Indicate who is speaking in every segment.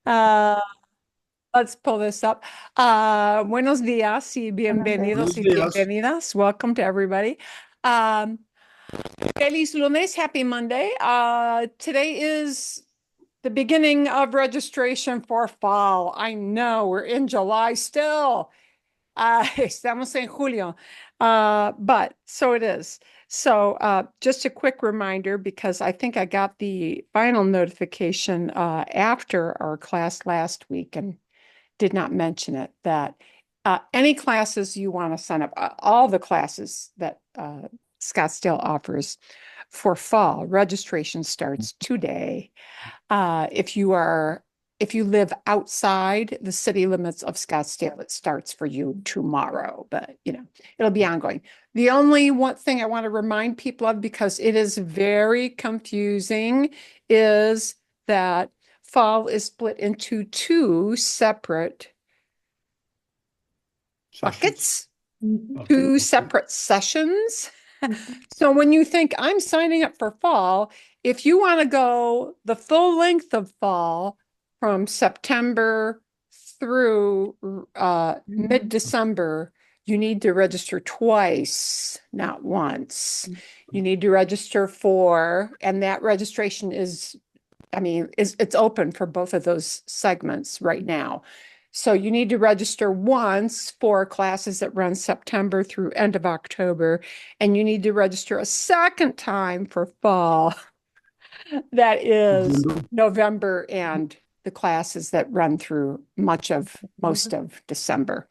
Speaker 1: Uh, let's pull this up. Buenos días y
Speaker 2: Buenos
Speaker 1: bienvenidos y
Speaker 2: días.
Speaker 1: bienvenidas. Welcome to everybody. Um, Feliz lunes, happy Monday. Today is the beginning of registration for fall. I know we're in July still. Estamos en julio. But so it is. So just a quick reminder, because I think I got the final notification after our class last week and did not mention it, that any classes you want to sign up, all the classes that Scottsdale offers for fall, registration starts today. If you live outside the city limits of Scottsdale, it starts for you tomorrow, but it'll be ongoing. The only one thing I want to remind people of, because it is very confusing, is that fall is split into two separate
Speaker 2: Sessions.
Speaker 1: buckets,
Speaker 2: Okay.
Speaker 1: two separate sessions. So when you think I'm signing up for fall, if you want to go the full length of fall from September through mid-December, you need to register twice, not once. You need to register for, and that registration is, it's open for both of those segments right now. So you need to register once for classes that run September through end of October, and you need to register a second time for fall. That is
Speaker 2: November.
Speaker 1: November and the classes that run through most of December.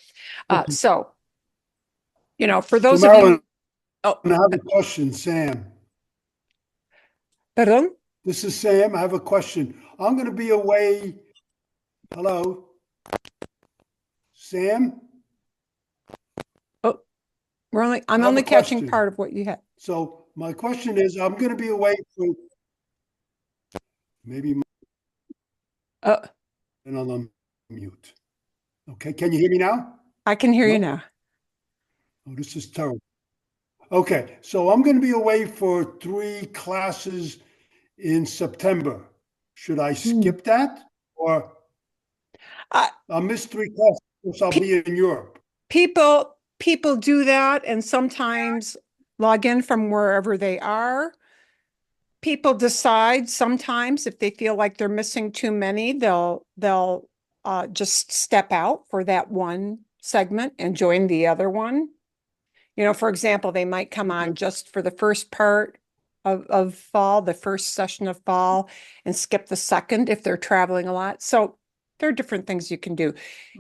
Speaker 2: Okay.
Speaker 1: So, for
Speaker 2: So
Speaker 1: those of you,
Speaker 2: Marilyn,
Speaker 1: oh,
Speaker 2: I have a question, Sam.
Speaker 1: pardon?
Speaker 2: This is Sam. I have a question. I'm going to be away. Hello, Sam.
Speaker 1: Oh, I'm
Speaker 2: I have a
Speaker 1: only catching
Speaker 2: question.
Speaker 1: part of what you had.
Speaker 2: So my question is, I'm going to be away for maybe
Speaker 1: Uh,
Speaker 2: and on mute. Okay. Can you hear me now?
Speaker 1: I can hear you
Speaker 2: No.
Speaker 1: now.
Speaker 2: Oh, this is terrible. Okay. So I'm going to be away for 3 classes in September. Should I
Speaker 1: Hmm.
Speaker 2: skip that or
Speaker 1: Uh,
Speaker 2: I'll miss 3 classes because I'll
Speaker 1: pe-
Speaker 2: be in Europe?
Speaker 1: people do that and sometimes log in from wherever they are. People decide sometimes if they feel like they're missing too many, they'll just step out for that one segment and join the other one. For example, they might come
Speaker 2: Okay.
Speaker 1: on just for the first part of fall, the first session of fall, and skip the second if they're traveling a lot. So there are different things you can do.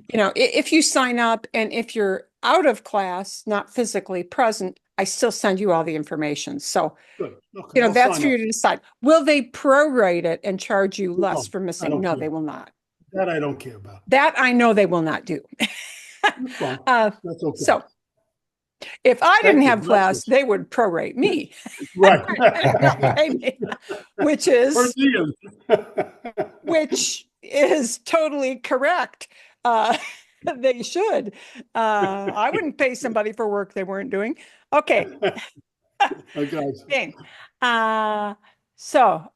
Speaker 1: If you sign up and if you're out of class, not physically present, I still send you all the information. So,
Speaker 2: Good. Okay. I'll
Speaker 1: that's
Speaker 2: sign
Speaker 1: for you
Speaker 2: up.
Speaker 1: to decide. Will they prorate it and charge you less
Speaker 2: No,
Speaker 1: for
Speaker 2: I
Speaker 1: missing?
Speaker 2: don't
Speaker 1: No,
Speaker 2: care.
Speaker 1: they will not.
Speaker 2: That I don't care about.
Speaker 1: That I know they will not do.
Speaker 2: That's fine.
Speaker 1: Uh,
Speaker 2: That's okay.
Speaker 1: so if I didn't
Speaker 2: Thank you.
Speaker 1: have
Speaker 2: Gracias.
Speaker 1: class, they would prorate me.
Speaker 2: Right.
Speaker 1: They'll pay me, which
Speaker 2: Per
Speaker 1: is
Speaker 2: diem.
Speaker 1: which is totally correct. Uh, they should. I wouldn't pay somebody for work they weren't doing. Okay,
Speaker 2: Okay.
Speaker 1: game. Uh,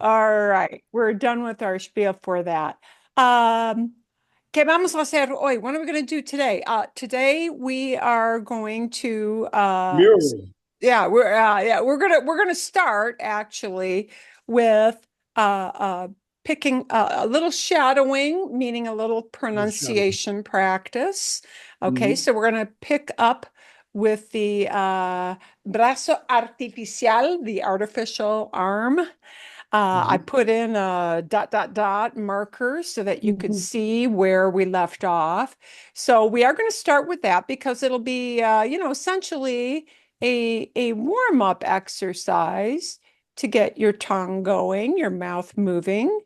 Speaker 1: all right, we're done with our spiel for that. ¿Qué vamos a hacer hoy? What are we going to do today? Today we are going to
Speaker 2: Mirroring.
Speaker 1: we're gonna start actually with uh, uh, picking a little shadowing, meaning a little
Speaker 2: Little shadow.
Speaker 1: pronunciation practice. Okay,
Speaker 2: Mhm.
Speaker 1: so we're gonna pick up with the brazo artificial, the artificial arm. I
Speaker 2: Mhm.
Speaker 1: put in a dot, dot, dot marker so that you could see where we left off. So we are going to start with that because it'll be, essentially a warm-up exercise to get your tongue going, your mouth moving.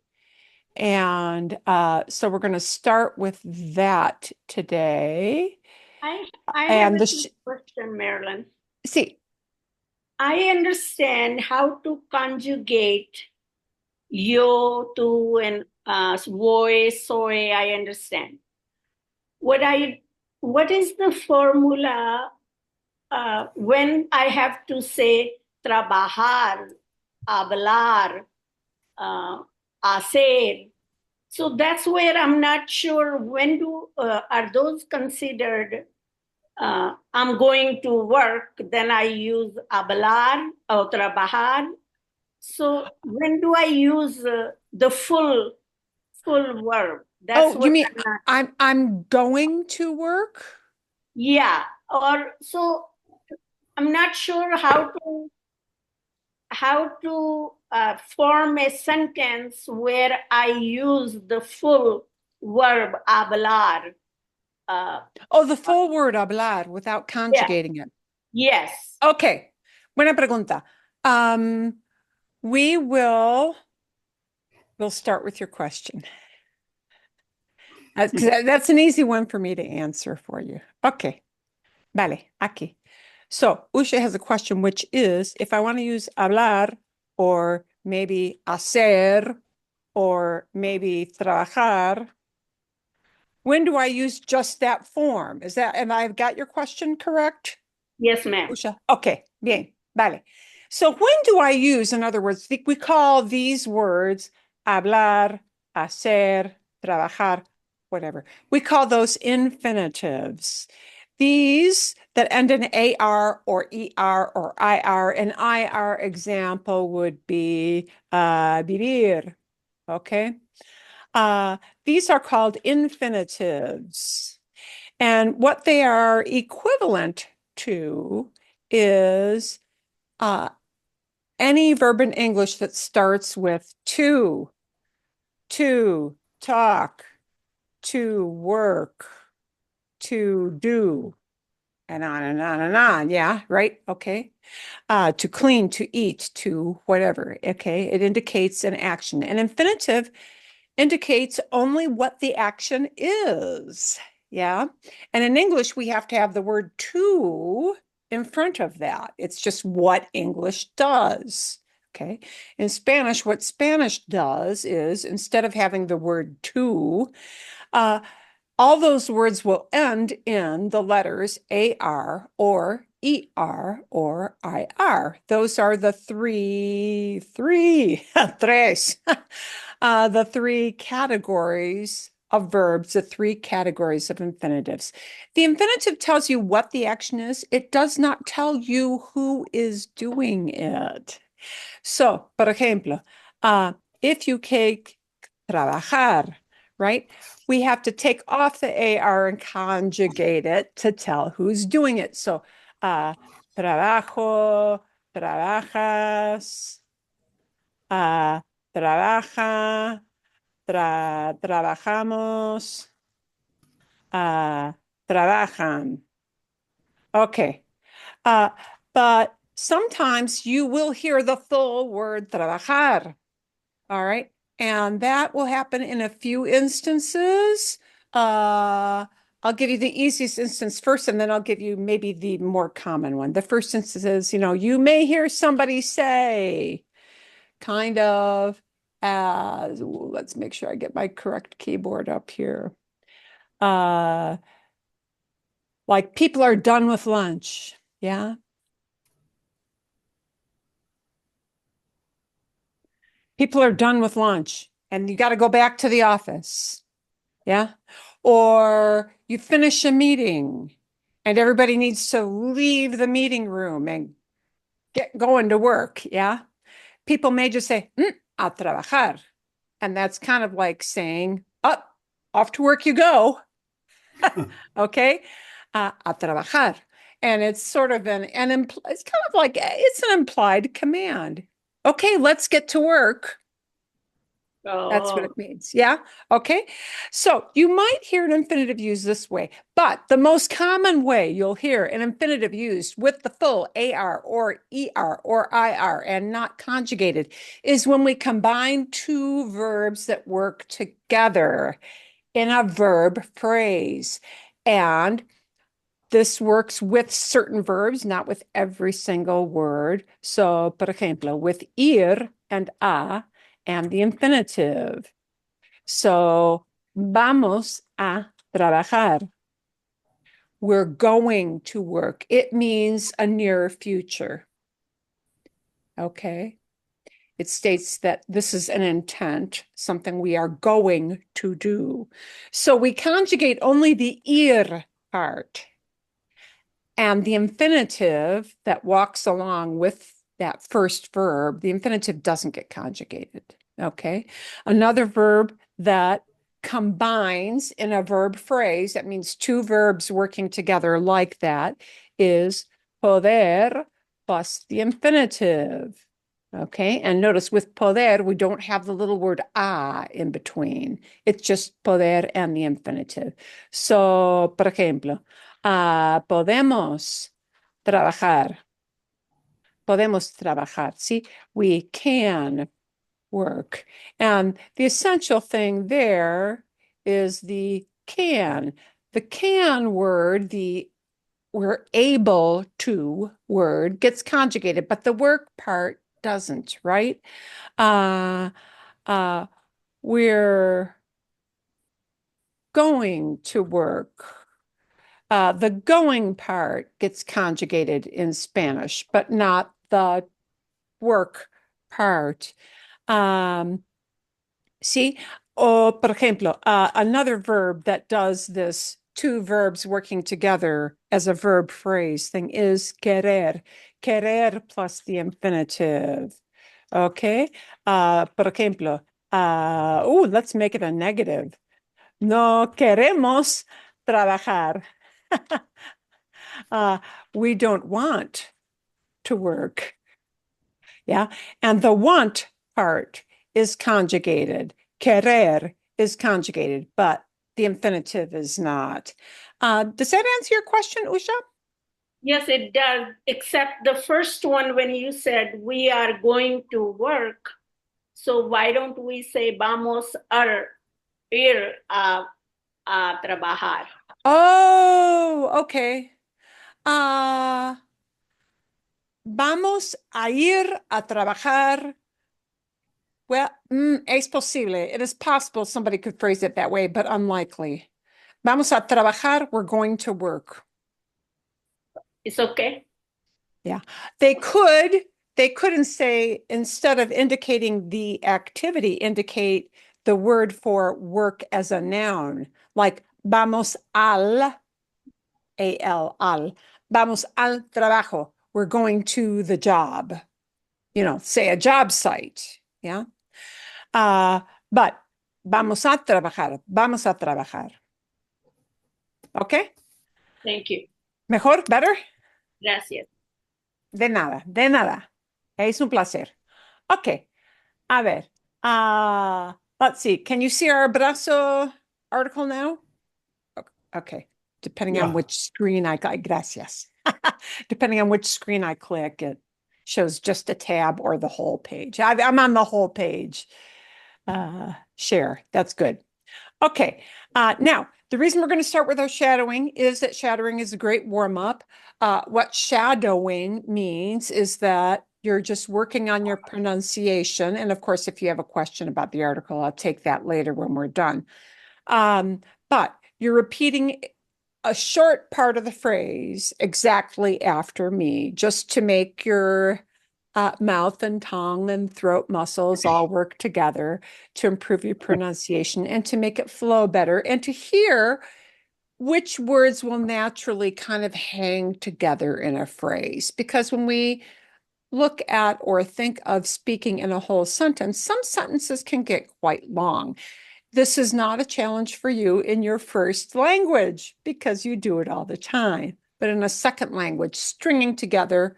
Speaker 1: And so we're going to start with that today.
Speaker 3: I I have
Speaker 1: And
Speaker 3: a quick question, Marilyn.
Speaker 1: see,
Speaker 3: I understand how to conjugate yo, to, and voy, soy. I understand. What I what is the formula when I have to say trabajar, hablar, uh, hacer? So that's where I'm not sure when are those considered I'm going to work, then I use hablar or trabajar. So when do I use the full verb? That's
Speaker 1: Oh, you
Speaker 3: what
Speaker 1: mean
Speaker 3: I'm not.
Speaker 1: I'm going to work?
Speaker 3: Yeah, or so I'm not sure how to form a sentence where I use the full verb hablar. Uh,
Speaker 1: Oh, the full word hablar without
Speaker 3: yeah,
Speaker 1: conjugating it.
Speaker 3: yes.
Speaker 1: Okay. Buena pregunta. Um, we'll start with your question. 'Cause that's an easy one for me to answer for you. Okay. Vale, aquí. So Usha has a question, which is if I want to use hablar or maybe hacer or maybe trabajar, when do I use just that form? And I've got your question correct?
Speaker 3: Yes, ma'am.
Speaker 1: Usha. Okay, bien, vale. So when do I use, in other words, we call these words hablar, hacer, trabajar, whatever. We call those infinitives. These that end in AR or ER or IR, an IR example would be vivir, okay? These are called infinitives. And what they are equivalent to is any verb in English that starts with to talk, to work, to do, and on and on and on. Yeah, right? Okay. To clean, to eat, to whatever. Okay. It indicates an action. An infinitive indicates only what the action is. Yeah. And in English, we have to have the word to in front of that. It's just what English does. Okay. In Spanish, what Spanish does is instead of having the word to, all those words will end in the letters AR or ER or IR. Those are the tres, the three categories of verbs, the three categories of infinitives. The infinitive tells you what the action is. It does not tell you who is doing it. So, por ejemplo, if you take trabajar, right? We have to take off the AR and conjugate it to tell who's doing it. So, trabajo, trabajas, trabaja, trabajamos, trabajan. Okay. But sometimes you will hear the full word trabajar. All right. And that will happen in a few instances. I'll give you the easiest instance first, and then I'll give you maybe the more common one. The first instance is, you may hear somebody say, kind of as, let's make sure I get my correct keyboard up here. Like people are done with lunch. Yeah. People are done with lunch and you got to go back to the office. Yeah. Or you finish a meeting and everybody needs to leave the meeting room and get going to work. Yeah. People may just say, a trabajar. And that's kind of like saying, up, off to work you go. Okay. A trabajar. And it's sort of it's kind of like, it's an implied command. Okay, let's get to work. That's what
Speaker 3: Oh,
Speaker 1: it means. Yeah. Okay. So you might hear an infinitive used this way, but the most common way you'll hear an infinitive used with the full AR or ER or IR and not conjugated is when we combine two verbs that work together in a verb phrase. And this works with certain verbs, not with every single word. So, por ejemplo, with ir and a and the infinitive. So, vamos a trabajar. We're going to work. It means a near future. Okay. It states that this is an intent, something we are going to do. So we conjugate only the ir part. And the infinitive that walks along with that first verb, the infinitive doesn't get conjugated. Okay. Another verb that combines in a verb phrase, that means two verbs working together like that, is poder plus the infinitive. Okay. And notice with poder, we don't have the little word a in between. It's just poder and the infinitive. So, por ejemplo, podemos trabajar. Podemos trabajar. See, we can work. And the essential thing there is the can. The can word, the we're able to word gets conjugated, but the work part doesn't, right? We're going to work. The going part gets conjugated in Spanish, but not the work part. See, por ejemplo, another verb that does this two verbs working together as a verb phrase thing is querer. Querer plus the infinitive. Okay. Por ejemplo, let's make it a negative. No queremos trabajar. We don't want to work. Yeah. And the want part is conjugated. Querer is conjugated, but the infinitive is not. Does that answer your question, Usha?
Speaker 3: Yes, it does, except the first one when you said we are going to work. So why don't we say vamos a ir a trabajar?
Speaker 1: Oh, okay. Vamos a ir a trabajar. Well, es posible. It is possible somebody could phrase it that way, but unlikely. Vamos a trabajar. We're going to work.
Speaker 3: It's okay.
Speaker 1: Yeah. They couldn't say, instead of indicating the activity, indicate the word for work as a noun, like vamos al, al, vamos al trabajo. We're going to the job, say a job site. Yeah. But vamos a trabajar. Okay.
Speaker 3: Thank you.
Speaker 1: Mejor, better?
Speaker 3: Gracias.
Speaker 1: De nada, de nada. Es un placer. Okay. A ver. Let's see. Can you see our abrazo article now? Okay. Depending on
Speaker 2: Yeah.
Speaker 1: which screen I click. Gracias. Depending on which screen I click, it shows just a tab or the whole page. I'm on the whole page. Share. That's good. Okay. Now, the reason we're going to start with our shadowing is that shadowing is a great warm-up. What shadowing means is that you're just working on your pronunciation. And of course, if you have a question about the article, I'll take that later when we're done. But you're repeating a short part of the phrase exactly after me, just to make your mouth and tongue and throat muscles all work together to improve your pronunciation and to make it flow better and to hear which words will naturally kind of hang together in a phrase. Because when we look at or think of speaking in a whole sentence, some sentences can get quite long. This is not a challenge for you in your first language because you do it all the time. But in a second language, stringing together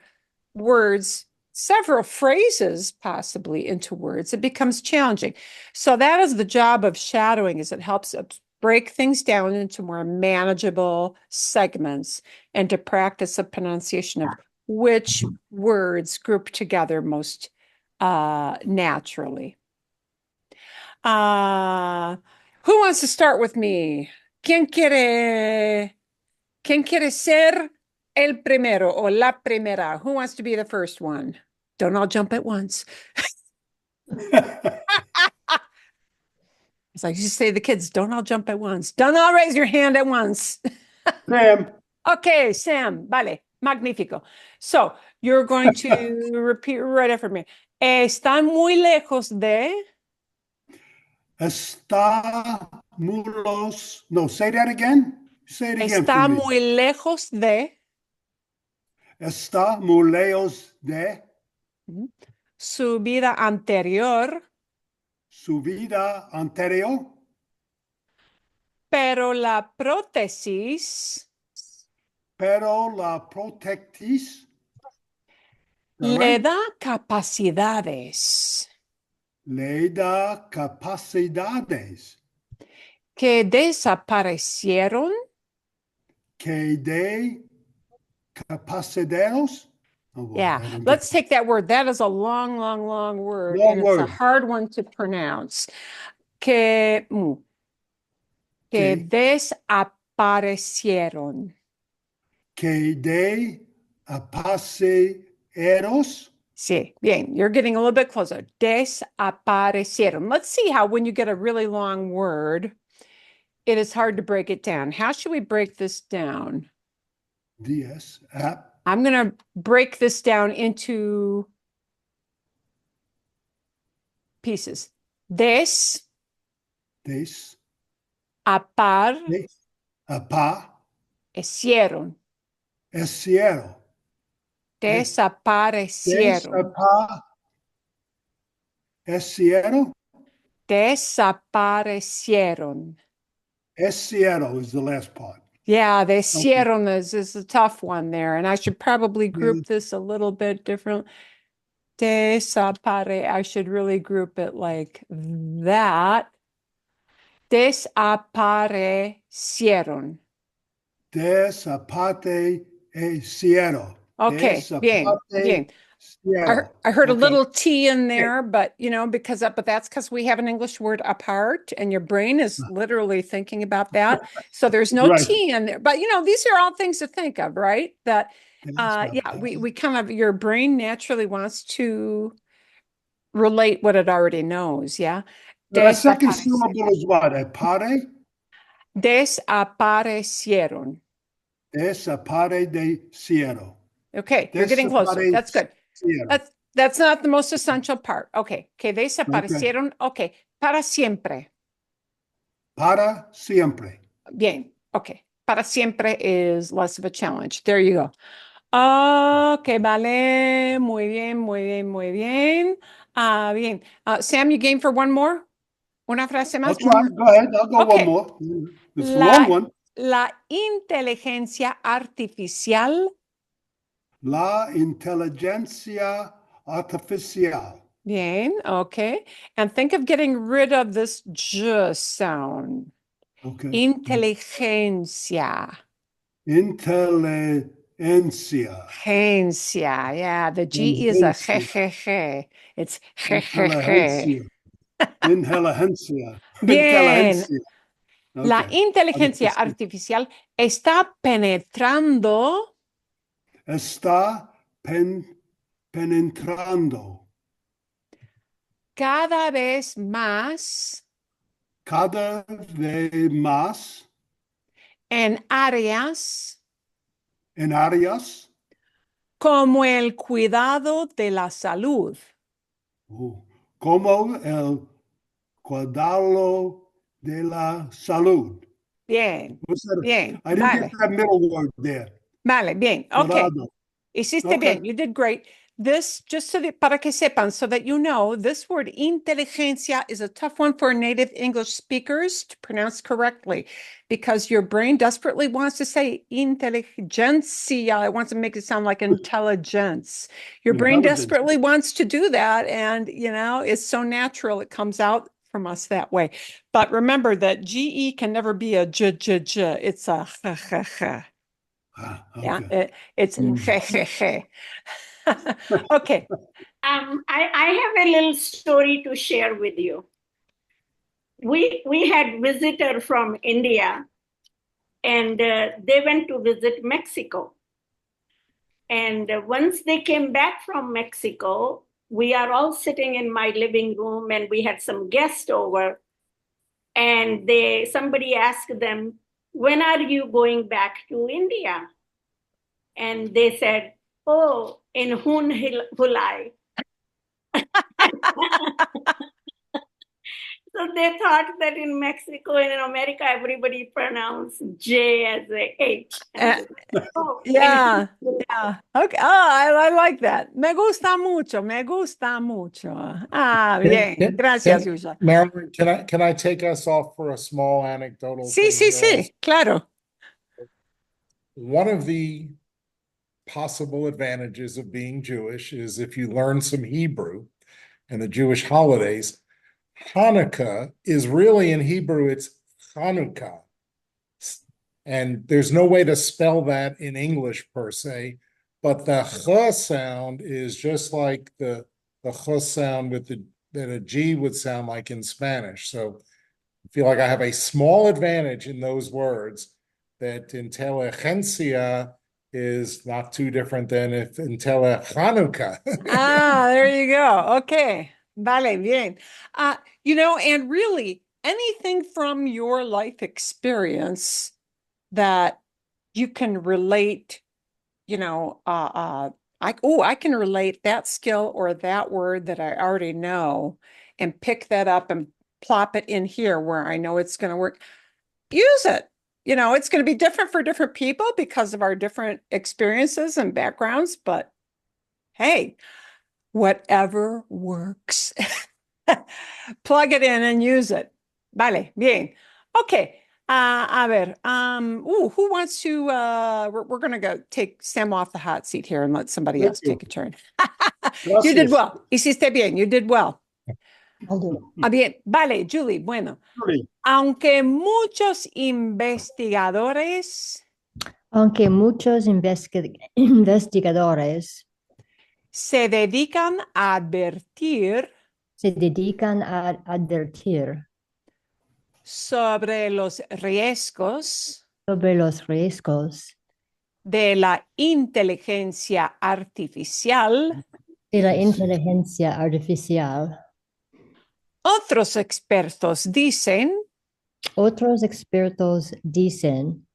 Speaker 1: words, several phrases possibly into words, it becomes challenging. So that is the job of shadowing, is it helps break things down into more manageable segments and to practice a pronunciation of which words group together most naturally. Who wants to start with me? ¿Quién quiere ser el primero o la primera? Who wants to be the first one? Don't all jump at once. It's like you say to the kids, don't all jump at once. Don't all raise your hand at once.
Speaker 2: Sam,
Speaker 1: Okay, Sam, vale, magnifico. So you're going to repeat right after me. Están muy lejos de.
Speaker 2: Está mulos. No, say that again. Say it again for
Speaker 1: Está
Speaker 2: me.
Speaker 1: muy lejos de
Speaker 2: Está muy lejos de
Speaker 1: su vida anterior,
Speaker 2: su vida anterior,
Speaker 1: pero la prótesis
Speaker 2: pero la protectis,
Speaker 1: le
Speaker 2: right?
Speaker 1: da capacidades
Speaker 2: Le da capacidades
Speaker 1: que desaparecieron
Speaker 2: que de capacidades. Oh boy,
Speaker 1: Yeah,
Speaker 2: I don't get
Speaker 1: let's take that word. That is a long, long, long word,
Speaker 2: long
Speaker 1: and it's a
Speaker 2: word.
Speaker 1: hard one to pronounce. Que, que
Speaker 2: Que,
Speaker 1: desaparecieron.
Speaker 2: que de apaceros.
Speaker 1: Sí, bien. You're getting a little bit closer. Desaparecieron. Let's see how when you get a really long word, it is hard to break it down. How should we break this down?
Speaker 2: Dies, ap,
Speaker 1: I'm going to break this down into pieces.
Speaker 2: des, de, apa,
Speaker 1: Desaparecieron.
Speaker 2: esiero. Des,
Speaker 1: Desaparecieron.
Speaker 2: apa, esiero.
Speaker 1: Desaparecieron.
Speaker 2: Esiero is the last part.
Speaker 1: Yeah,
Speaker 2: Okay.
Speaker 1: deshicieron is a tough one there, and I should probably group this a little bit different. I should really group it like that. Desaparecieron.
Speaker 2: Desapate esiero.
Speaker 1: Okay, bien, bien.
Speaker 2: Siero.
Speaker 1: I heard a
Speaker 2: Okay.
Speaker 1: little T in there, but but that's because we have an English word apart, and your brain is literally thinking about that. So there's no
Speaker 2: Right.
Speaker 1: T in there. But these are all things to think of, right? That we kind of your brain naturally wants to relate what it already knows. Yeah.
Speaker 2: The second syllable is what? Apare?
Speaker 1: Desaparecieron.
Speaker 2: Desapare de siero.
Speaker 1: Okay, you're getting closer. That's good.
Speaker 2: Siero.
Speaker 1: That's not the most essential part. Okay, que desaparecieron. Okay, para siempre.
Speaker 2: Para siempre.
Speaker 1: Bien, okay. Para siempre is less of a challenge. There you go. Okay, vale. Muy bien, muy bien, muy bien. Bien. Sam, you game for one more? Una frase
Speaker 2: I'll
Speaker 1: más?
Speaker 2: try. Go ahead. I'll go
Speaker 1: Okay.
Speaker 2: one more. It's a long one.
Speaker 1: La inteligencia artificial.
Speaker 2: La inteligencia artificial.
Speaker 1: Bien, okay. And think of getting rid of this j sound.
Speaker 2: Okay.
Speaker 1: Inteligencia.
Speaker 2: Inteligencia.
Speaker 1: Gencia. Yeah, the G is a
Speaker 2: Inteligencia.
Speaker 1: It's
Speaker 2: Inteligencia. Inteligencia.
Speaker 1: Bien.
Speaker 2: Inteligencia.
Speaker 1: La
Speaker 2: Okay.
Speaker 1: inteligencia artificial está penetrando
Speaker 2: Está penetrando
Speaker 1: cada vez más
Speaker 2: cada vez más
Speaker 1: en áreas
Speaker 2: en áreas
Speaker 1: como el cuidado de la salud.
Speaker 2: como el cuidado de la salud.
Speaker 1: Bien, bien,
Speaker 2: I didn't
Speaker 1: vale.
Speaker 2: get that middle word there.
Speaker 1: Vale, bien, okay.
Speaker 2: Cuidado.
Speaker 1: Hiciste
Speaker 2: Okay.
Speaker 1: bien, you did great. This, just para que sepan, so that you know, this word inteligencia is a tough one for native English speakers to pronounce correctly because your brain desperately wants to say inteligencia. It wants to make it sound like intelligence. Your brain
Speaker 2: Intelligence.
Speaker 1: desperately wants to do that. And, it's so natural. It comes out from us that way. But remember that GE can never be a j. It's a h.
Speaker 2: Okay.
Speaker 1: Yeah, it's okay.
Speaker 3: I have a little story to share with you. We had visitor from India, and they went to visit Mexico. And once they came back from Mexico, we are all sitting in my living room, and we had some guests over. And somebody asked them, "When are you going back to India?" And they said, "Oh, in June, July." So they thought that in Mexico and in America, everybody pronounced J as a H. And oh,
Speaker 1: Yeah, yeah. Okay. Oh, I like that. Me gusta mucho, me gusta mucho. Ah, bien. Gracias, Yusha.
Speaker 4: Marilyn, can I take us off for a small anecdotal
Speaker 1: Sí,
Speaker 4: thing
Speaker 1: sí,
Speaker 4: here also?
Speaker 1: sí, claro.
Speaker 4: One of the possible advantages of being Jewish is if you learn some Hebrew and the Jewish holidays, Hanukkah is really in Hebrew, it's Hanukkah. And there's no way to spell that in English per se, but the ch sound is just like the ch sound that a G would sound like in Spanish. So I feel like I have a small advantage in those words, that inteligencia is not too different than if Hanukkah.
Speaker 1: Ah, there you go. Okay. Vale, bien. And really anything from your life experience that you can relate, I can relate that skill or that word that I already know and pick that up and plop it in here where I know it's going to work. Use it. It's going to be different for different people because of our different experiences and backgrounds, but hey, whatever works. Plug it in and use it. Vale, bien. Okay. A ver, who wants to, we're going to go take Sam off the hot seat here and let somebody
Speaker 2: Thank
Speaker 1: else
Speaker 2: you.
Speaker 1: take a turn. You did
Speaker 2: Gracias.
Speaker 1: well. Hiciste bien. You did well.
Speaker 5: I'll do it.
Speaker 1: Bien. Vale, Julie, bueno.
Speaker 2: Julie,
Speaker 1: Aunque muchos investigadores
Speaker 5: Aunque muchos investigadores
Speaker 1: se dedican a advertir
Speaker 5: se dedican a advertir
Speaker 1: sobre los riesgos
Speaker 5: sobre los riesgos
Speaker 1: de la inteligencia artificial,
Speaker 5: de la inteligencia artificial,
Speaker 1: otros expertos dicen,
Speaker 5: otros expertos dicen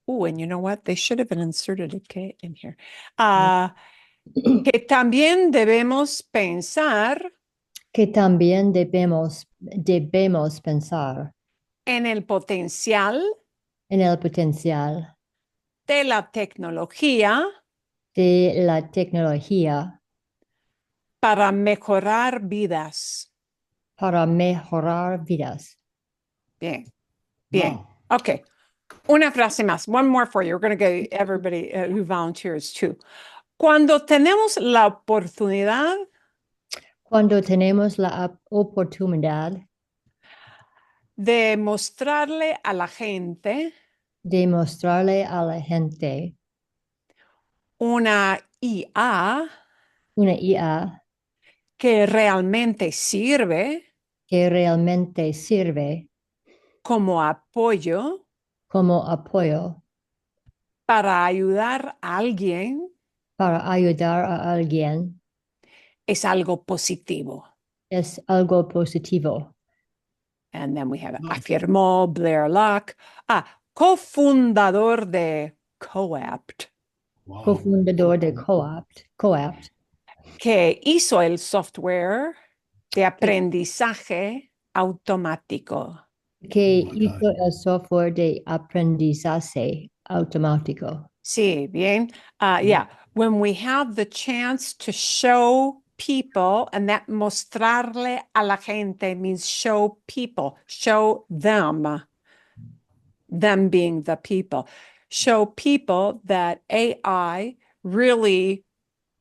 Speaker 1: and you know what? They should have inserted a K in here. Que también debemos pensar
Speaker 5: que también debemos pensar
Speaker 1: en el potencial
Speaker 5: en el potencial
Speaker 1: de la tecnología
Speaker 5: de la tecnología
Speaker 1: para mejorar vidas.
Speaker 5: para mejorar vidas.
Speaker 1: Bien, bien.
Speaker 2: wow.
Speaker 1: Okay. Una frase más. One more for you. We're going to get everybody who volunteers too. Cuando tenemos la oportunidad
Speaker 5: Cuando tenemos la oportunidad
Speaker 1: de mostrarle a la gente
Speaker 5: de mostrarle a la gente
Speaker 1: una IA
Speaker 5: una IA
Speaker 1: que realmente sirve
Speaker 5: que realmente sirve
Speaker 1: como apoyo
Speaker 5: como apoyo
Speaker 1: para ayudar a alguien,
Speaker 5: para ayudar a alguien
Speaker 1: es algo positivo.
Speaker 5: es algo positivo.
Speaker 1: And then we have
Speaker 2: Nice.
Speaker 1: afirmó Blair Locke, cofundador de CoApt,
Speaker 2: Wow.
Speaker 5: Cofundador de CoApt,
Speaker 1: que hizo el software de aprendizaje automático.
Speaker 5: que
Speaker 2: Oh my God.
Speaker 5: hizo el software de aprendizaje automático.
Speaker 1: Sí, bien. Yeah, when we have the chance to show people, and that mostrarle a la gente means show people, show them being the people, show people that AI really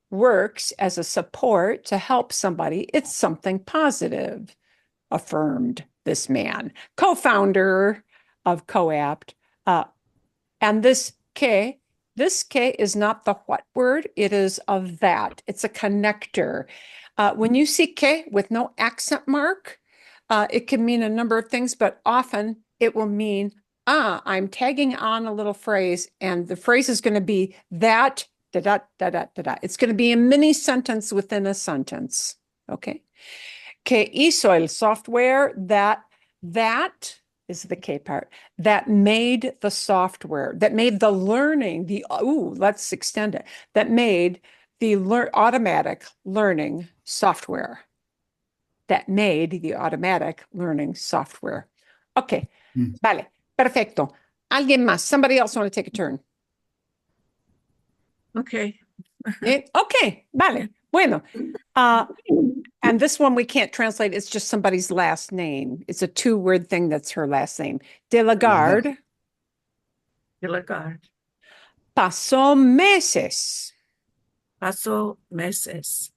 Speaker 1: works as a support to help somebody. It's something positive, affirmed this man, co-founder of CoApt. And this K is not the what word, it is of that. It's a connector. When you see K with no accent mark, it can mean a number of things, but often it will mean, I'm tagging on a little phrase, and the phrase is going to be that, da, da, da, da, da, da. It's going to be a mini sentence within a sentence, okay? Que hizo el software that is the K part, that made the software, that made the learning, let's extend it, that made the automatic learning software. that made the automatic learning software. Okay, vale, perfecto. ¿Alguien más? Somebody else want to take a turn?
Speaker 6: Okay.
Speaker 1: Okay, vale. Bueno, and this one we can't translate. It's just somebody's last name. It's a two-word thing that's her last name. De la Garde
Speaker 6: Hildegard.
Speaker 1: pasó meses
Speaker 6: Pasó meses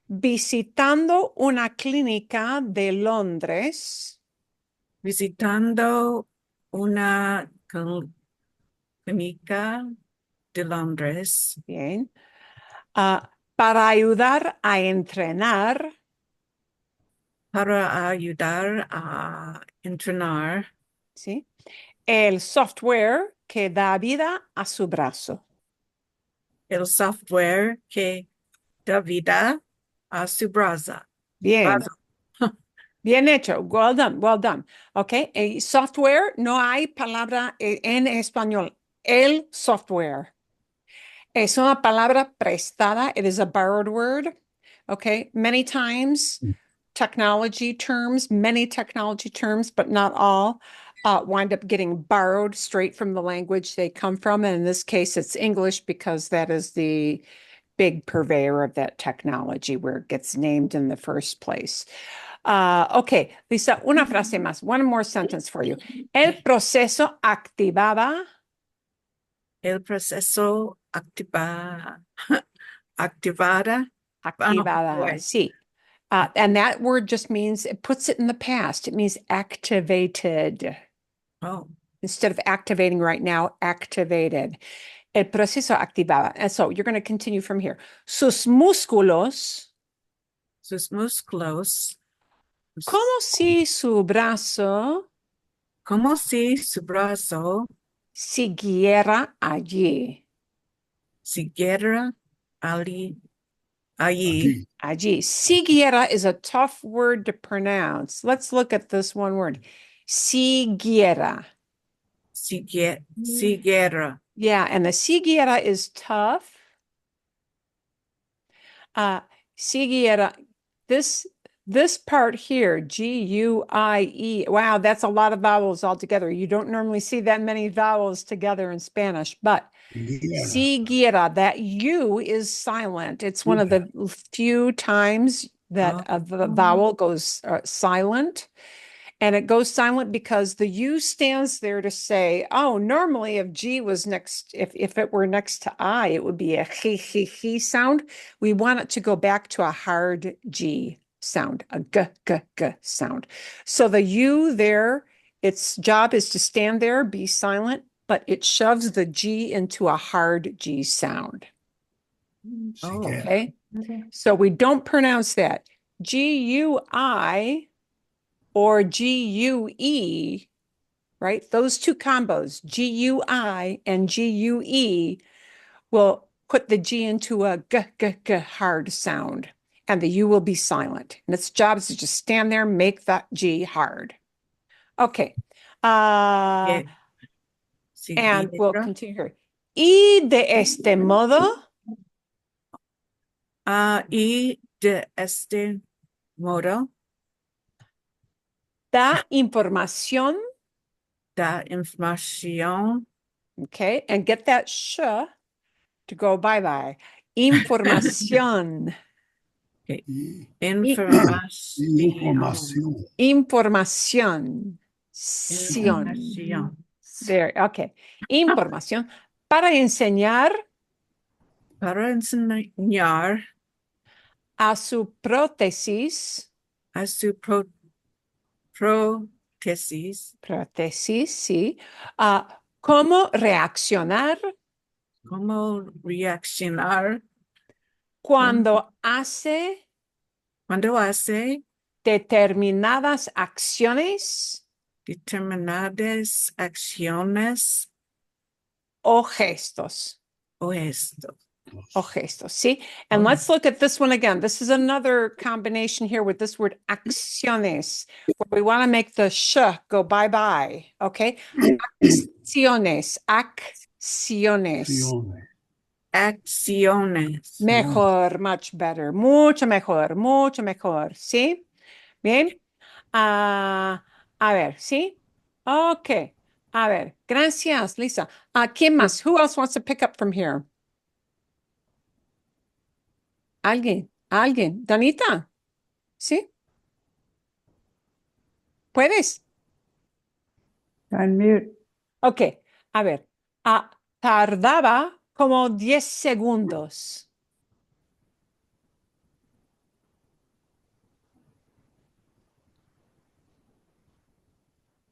Speaker 1: visitando una clínica de Londres
Speaker 6: visitando una clínica de Londres
Speaker 1: bien, para ayudar a entrenar
Speaker 6: para ayudar a entrenar
Speaker 1: ¿sí? El software que da vida a su brazo.
Speaker 6: el software que da vida a su brazo.
Speaker 1: Bien,
Speaker 6: Brazo.
Speaker 1: bien hecho. Well done, well done. Okay, software, no hay palabra en español. El software. Es una palabra prestada. It is a borrowed word. Okay, many times many technology terms, but not all, wind up getting borrowed straight from the language they come from. And in this case, it's English because that is the big purveyor of that technology where it gets named in the first place. Okay, Lisa, una frase más. One more sentence for you. El proceso activaba.
Speaker 6: El proceso activada.
Speaker 1: Activada, sí. And that word just means, it puts it in the past. It means activated.
Speaker 6: Oh,
Speaker 1: Instead of activating right now, activated. El proceso activaba. And so you're going to continue from here. Sus músculos,
Speaker 6: sus músculos.
Speaker 1: como si su brazo
Speaker 6: Como si su brazo
Speaker 1: siguiera allí.
Speaker 6: siguiera allí.
Speaker 1: Allí. Siguiera is a tough word to pronounce. Let's look at this one word. Siguiera.
Speaker 6: Siguiera.
Speaker 1: Yeah, and the siguiera is tough. Siguiera, this part here, G-U-I-E. Wow, that's a lot of vowels altogether. You don't normally see that many vowels together in Spanish, but siguiera, that U is silent. It's one of the few times that a vowel goes silent. And it goes silent because the U stands there to say, oh, normally if G was next, if it were next to I, it would be a he sound. We want it to go back to a hard G sound, a g sound. So the U there, its job is to stand there, be silent, but it shoves the G into a hard G sound.
Speaker 6: Oh,
Speaker 1: Okay. So we don't pronounce that. G-U-I or G-U-E, right? Those two combos, G-U-I and G-U-E, will put the G into a g hard sound, and the U will be silent. And its job is to just stand there, make that G hard. Okay. And we'll continue here. Y de este modo.
Speaker 6: Y de este modo.
Speaker 1: Da información.
Speaker 6: Da información.
Speaker 1: Okay, and get that sh to go bye-bye. Información.
Speaker 6: Okay. Información.
Speaker 1: Información. There, okay. Información para enseñar.
Speaker 6: Para enseñar.
Speaker 1: A su prótesis.
Speaker 6: A su prótesis.
Speaker 1: Prótesis, sí. ¿Cómo reaccionar?
Speaker 6: ¿Cómo reaccionar?
Speaker 1: Cuando hace determinadas acciones o gestos. O gestos, sí. And let's look at this one again. This is another combination here with this word acciones, where we want to make the sh go bye-bye, okay? Acciones. Mejor, much better, mucho mejor, ¿sí? Bien. A ver, ¿sí? Ok. A ver, gracias, Lisa. ¿Quién más? Who else wants to pick up from here? Alguien. Danita, ¿sí? ¿Puedes?
Speaker 7: Unmute.
Speaker 1: Ok, a ver. Tardaba como 10 segundos.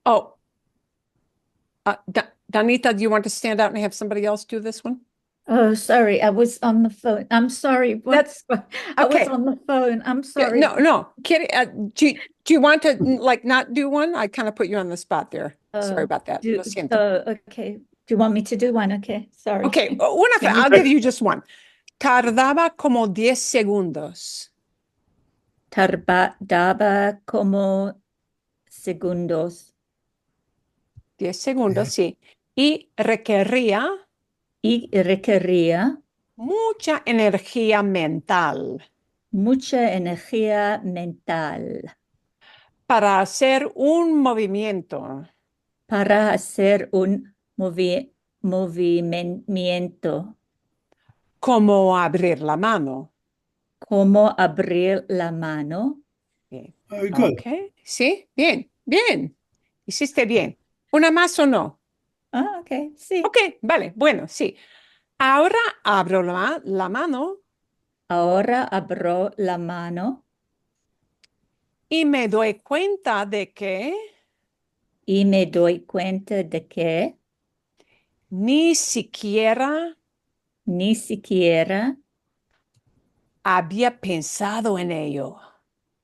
Speaker 1: Oh, Danita, do you want to stand out and have somebody else do this one?
Speaker 8: Oh, sorry, I was on the phone. I'm sorry.
Speaker 1: That's-
Speaker 8: I was
Speaker 1: okay.
Speaker 8: on the phone. I'm
Speaker 1: Yeah,
Speaker 8: sorry.
Speaker 1: no, Kitty, do you want to like not do one? I kind of put you on the spot there. Sorry about that. Lo siento.
Speaker 8: Okay. Do you want me to do one? Okay, sorry.
Speaker 1: Okay,
Speaker 8: Can you-
Speaker 1: I'll give you just one. Tardaba como 10 segundos.
Speaker 8: Tardaba como segundos
Speaker 1: 10 segundos, sí. Y requería
Speaker 8: y requería
Speaker 1: mucha energía mental
Speaker 8: mucha energía mental
Speaker 1: para hacer un movimiento.
Speaker 8: para hacer un movimiento,
Speaker 1: Como abrir la mano.
Speaker 8: como abrir la mano.
Speaker 1: Bien.
Speaker 2: Very good.
Speaker 1: Ok, sí, bien. Hiciste bien. ¿Una más o no?
Speaker 8: Okay, sí.
Speaker 1: Ok, vale, bueno, sí. Ahora abro la mano
Speaker 8: Ahora abro la mano
Speaker 1: y me doy cuenta de que
Speaker 8: y me doy cuenta de que
Speaker 1: ni siquiera
Speaker 8: ni siquiera
Speaker 1: había pensado en ello.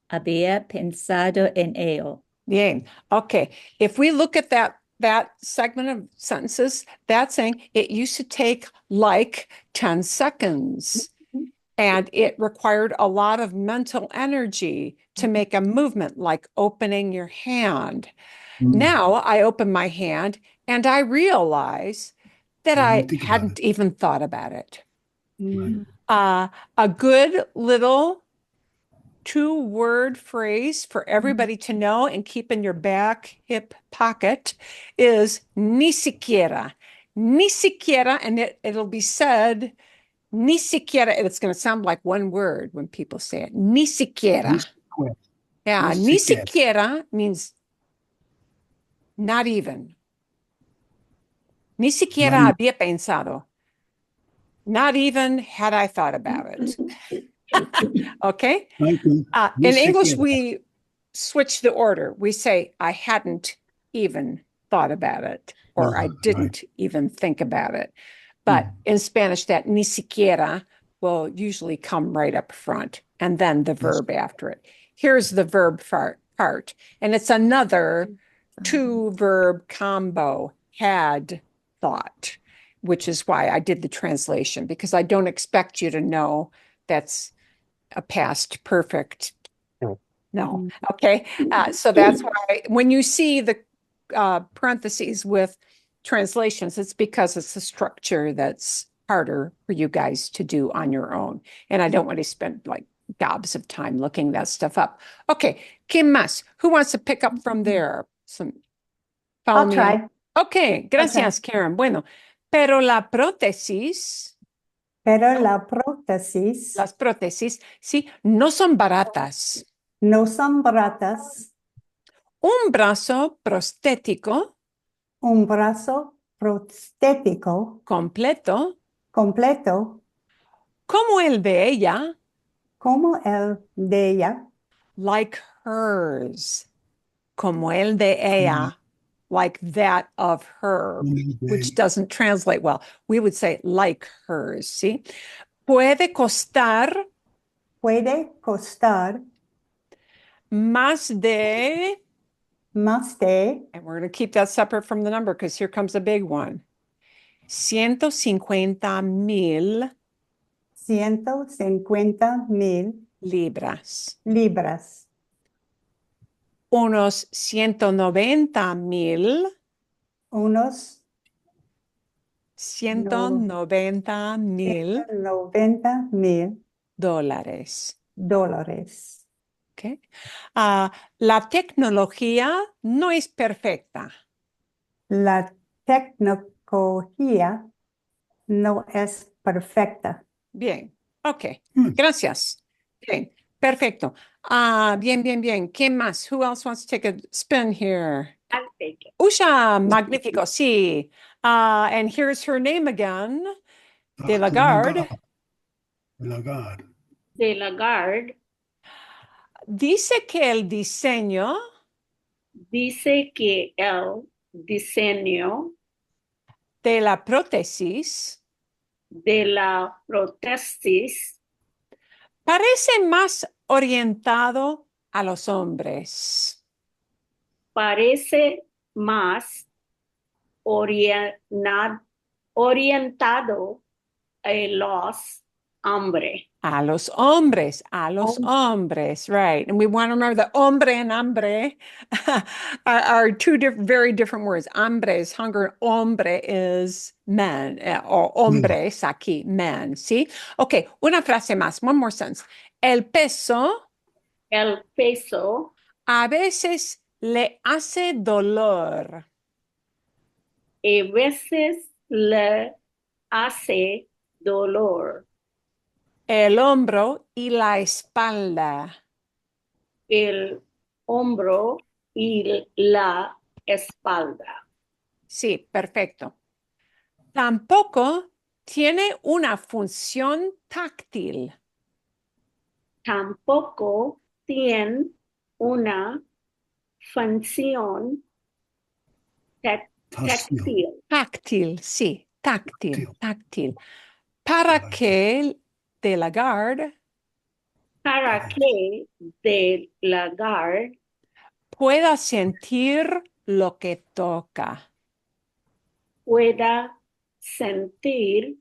Speaker 8: había pensado en ello.
Speaker 1: Bien. Okay. If we look at that segment of sentences, that's saying it used to take like 10 seconds. And it required a lot of mental energy to make a movement like opening your hand. Now I open my hand and I realize that
Speaker 2: I
Speaker 1: I
Speaker 2: didn't think about
Speaker 1: hadn't even thought about it.
Speaker 7: Mm.
Speaker 1: A good little 2-word phrase for everybody to know and keep in your back hip pocket is ni siquiera. Ni siquiera, and it'll be said ni siquiera, and it's going to sound like one word when people say it. Ni siquiera. Yeah,
Speaker 2: Ni
Speaker 1: ni
Speaker 2: siquiera.
Speaker 1: siquiera means not even. Ni siquiera
Speaker 2: Not
Speaker 1: había pensado. Not even had I thought about it. Okay?
Speaker 2: Okay. Ni
Speaker 1: In English,
Speaker 2: siquiera.
Speaker 1: we switch the order. We say, I hadn't even thought about it, or I
Speaker 2: Right.
Speaker 1: didn't even think about it. But in Spanish, that ni siquiera will usually come right up front and then the verb after it. Here's the verb part, and it's another 2-verb combo, had thought, which is why I did the translation, because I don't expect you to know that's a past perfect. No. Okay. So that's why when you see the parentheses with translations, it's because it's a structure that's harder for you guys to do on your own. And I don't want to spend like gobs of time looking that stuff up. Okay. ¿Quién más? Who wants to pick up from there? Follow
Speaker 7: I'll
Speaker 1: me
Speaker 7: try.
Speaker 1: on. Okay. Gracias, Karen. Bueno, pero la prótesis,
Speaker 7: Pero la prótesis
Speaker 1: las prótesis, sí, no son baratas.
Speaker 7: no son baratas.
Speaker 1: Un brazo prostético
Speaker 7: Un brazo prostético
Speaker 1: completo
Speaker 7: completo
Speaker 1: como el de ella,
Speaker 7: como el de ella,
Speaker 1: like hers, como el de ella, like that of her, which doesn't translate well. We would say like hers, ¿sí? Puede costar
Speaker 7: puede costar
Speaker 1: más de,
Speaker 7: más de
Speaker 1: and we're going to keep that separate from the number because here comes a big one, 150,000
Speaker 7: 150,000
Speaker 1: libras,
Speaker 7: libras,
Speaker 1: unos 190,000
Speaker 7: unos
Speaker 1: 190,000
Speaker 7: 90,000
Speaker 1: dólares.
Speaker 7: dólares.
Speaker 1: Ok. Okay. La tecnología no es perfecta.
Speaker 7: La tecnología no es perfecta.
Speaker 1: Bien. Ok.
Speaker 2: Good.
Speaker 1: Gracias. Bien. Perfecto. Bien, bien, bien. ¿Quién más? Who else wants to take a spin here?
Speaker 3: I'll take it.
Speaker 1: Usha, magnifico, sí. And here's her name again. De
Speaker 2: Dr.
Speaker 1: Lagarde.
Speaker 2: Lagarde.
Speaker 3: De Lagarde
Speaker 1: Dice que el diseño
Speaker 3: dice que el diseño
Speaker 1: de la prótesis
Speaker 3: de la prótesis
Speaker 1: parece más orientado a los hombres.
Speaker 3: parece más orientado a los hombres.
Speaker 1: A los hombres, right. And we want to remember that hombre and hambre are two very different words. Hambre is hunger, hombre is men, or hombres aquí, men, ¿sí? Ok, una frase más, one more sentence. El peso
Speaker 3: El peso
Speaker 1: a veces le hace dolor.
Speaker 3: a veces le hace dolor
Speaker 1: El hombro y la espalda.
Speaker 3: el hombro y la espalda.
Speaker 1: Sí, perfecto. Tampoco tiene una función táctil.
Speaker 3: Tampoco tiene una función táctil
Speaker 1: Táctil, sí, táctil. Para que de Lagarde
Speaker 3: para que de Lagarde
Speaker 1: pueda sentir lo que toca.
Speaker 3: pueda sentir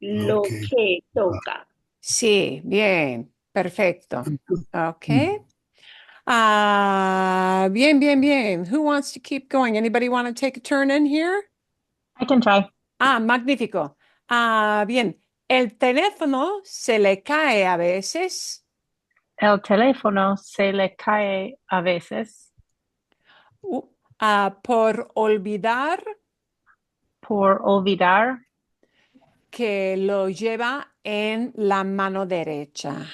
Speaker 3: lo
Speaker 2: Okay.
Speaker 3: que toca.
Speaker 1: Sí, bien, perfecto. Ok. Bien, bien, bien. Who wants to keep going? Anybody want to take a turn in here?
Speaker 9: I can try.
Speaker 1: Magnífico. Bien. El teléfono se le cae a veces
Speaker 9: El teléfono se le cae a veces
Speaker 1: por olvidar
Speaker 9: por olvidar
Speaker 1: que lo lleva en la mano derecha.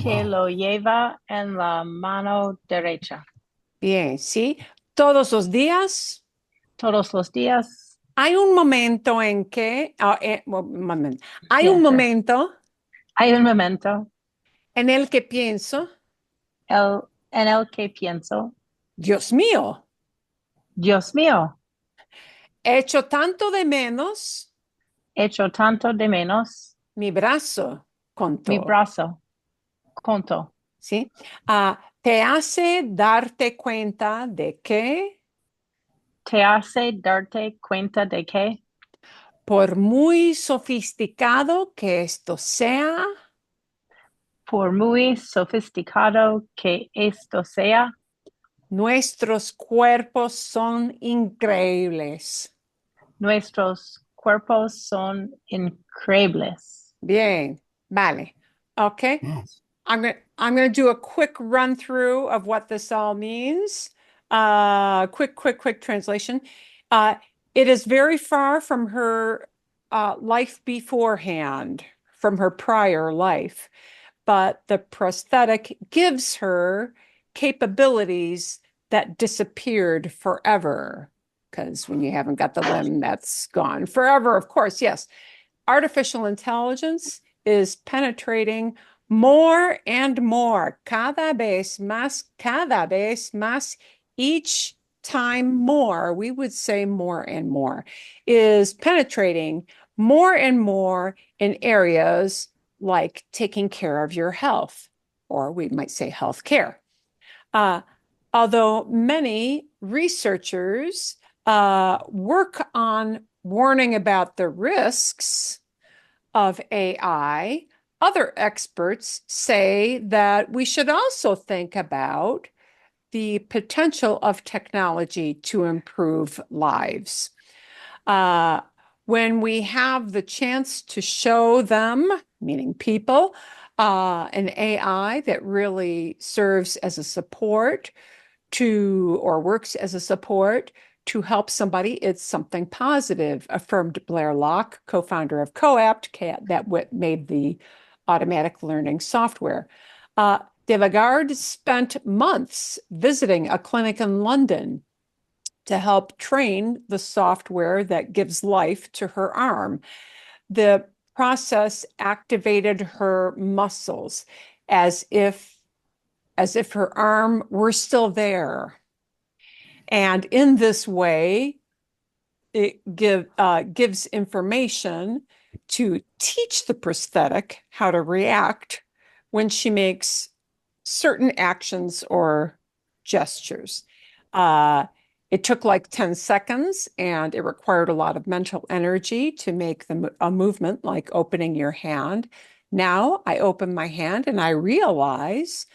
Speaker 9: que lo lleva en la mano derecha.
Speaker 1: Bien, ¿sí? Todos los días
Speaker 9: Todos los días.
Speaker 1: hay un momento en que, hay un momento
Speaker 9: Hay un momento
Speaker 1: en el que pienso,
Speaker 9: en el que pienso,
Speaker 1: Dios mío,
Speaker 9: Dios mío,
Speaker 1: echo tanto de menos
Speaker 9: echo tanto de menos
Speaker 1: mi brazo con
Speaker 9: mi
Speaker 1: todo,
Speaker 9: brazo. Conto.
Speaker 1: ¿sí? Te hace darte cuenta de que
Speaker 9: Te hace darte cuenta de que,
Speaker 1: por muy sofisticado que esto sea,
Speaker 9: por muy sofisticado que esto sea,
Speaker 1: nuestros cuerpos son increíbles.
Speaker 9: nuestros cuerpos son increíbles.
Speaker 1: Bien, vale. Okay.
Speaker 2: Wow.
Speaker 1: I'm going to do a quick run through of what this all means. Quick translation. It is very far from her life beforehand, from her prior life, but the prosthetic gives her capabilities that disappeared forever. Because when you haven't got the limb, that's gone forever, of course, yes. Artificial intelligence is penetrating more and more, cada vez más, each time more, we would say more and more, is penetrating more and more in areas like taking care of your health, or we might say health care. Although many researchers work on warning about the risks of AI, other experts say that we should also think about the potential of technology to improve lives. When we have the chance to show them, meaning people, an AI that really serves as a support or works as a support to help somebody. It's something positive, affirmed Blair Locke, co-founder of Coapt, that made the automatic learning software. De Lagarde spent months visiting a clinic in London to help train the software that gives life to her arm. The process activated her muscles as if her arm were still there. And in this way, it gives information to teach the prosthetic how to react when she makes certain actions or gestures. It took like 10 seconds, and it required a lot of mental energy to make a movement like opening your hand. Now I open my hand and I realize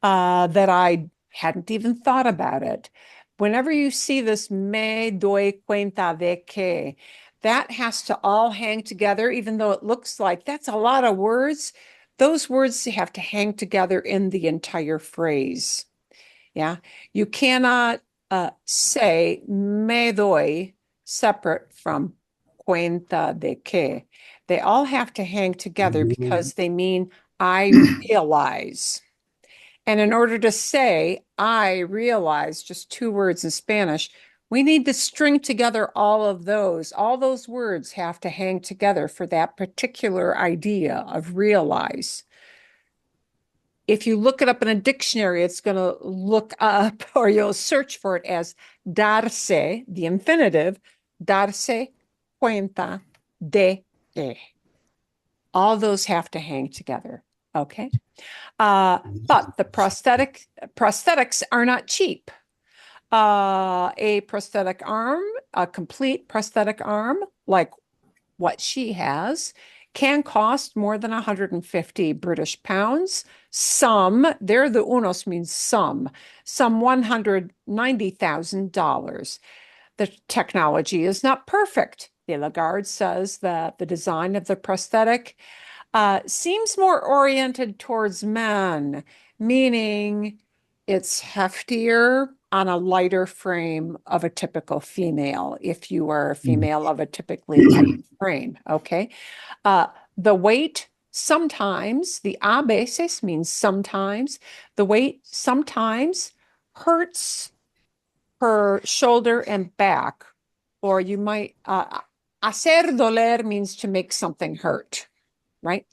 Speaker 1: that I hadn't even thought about it. Whenever you see this me doy cuenta de que, that has to all hang together, even though it looks like that's a lot of words. Those words have to hang together in the entire phrase. Yeah, you cannot say me doy separate from cuenta de que. They all have to hang together because they mean I realize. And in order to say I realize, just two words in Spanish, we need to string together all of those. All those words have to hang together for that particular idea of realize. If you look it up in a dictionary, it's going to look up, or you'll search for it as darse, the infinitive, darse cuenta de que. All those have to hang together, okay? But the prosthetics are not cheap. A prosthetic arm, a complete prosthetic arm, like what she has, can cost more than 150 British pounds. There the unos means some $190,000. The technology is not perfect. De Lagarde says that the design of the prosthetic seems more oriented towards men, meaning it's heftier on a lighter frame of a typical female, if you are a female of a typically light frame, okay? The weight sometimes, the a veces means sometimes, the weight sometimes hurts her shoulder and back, or you might, hacer doler means to make something hurt, right?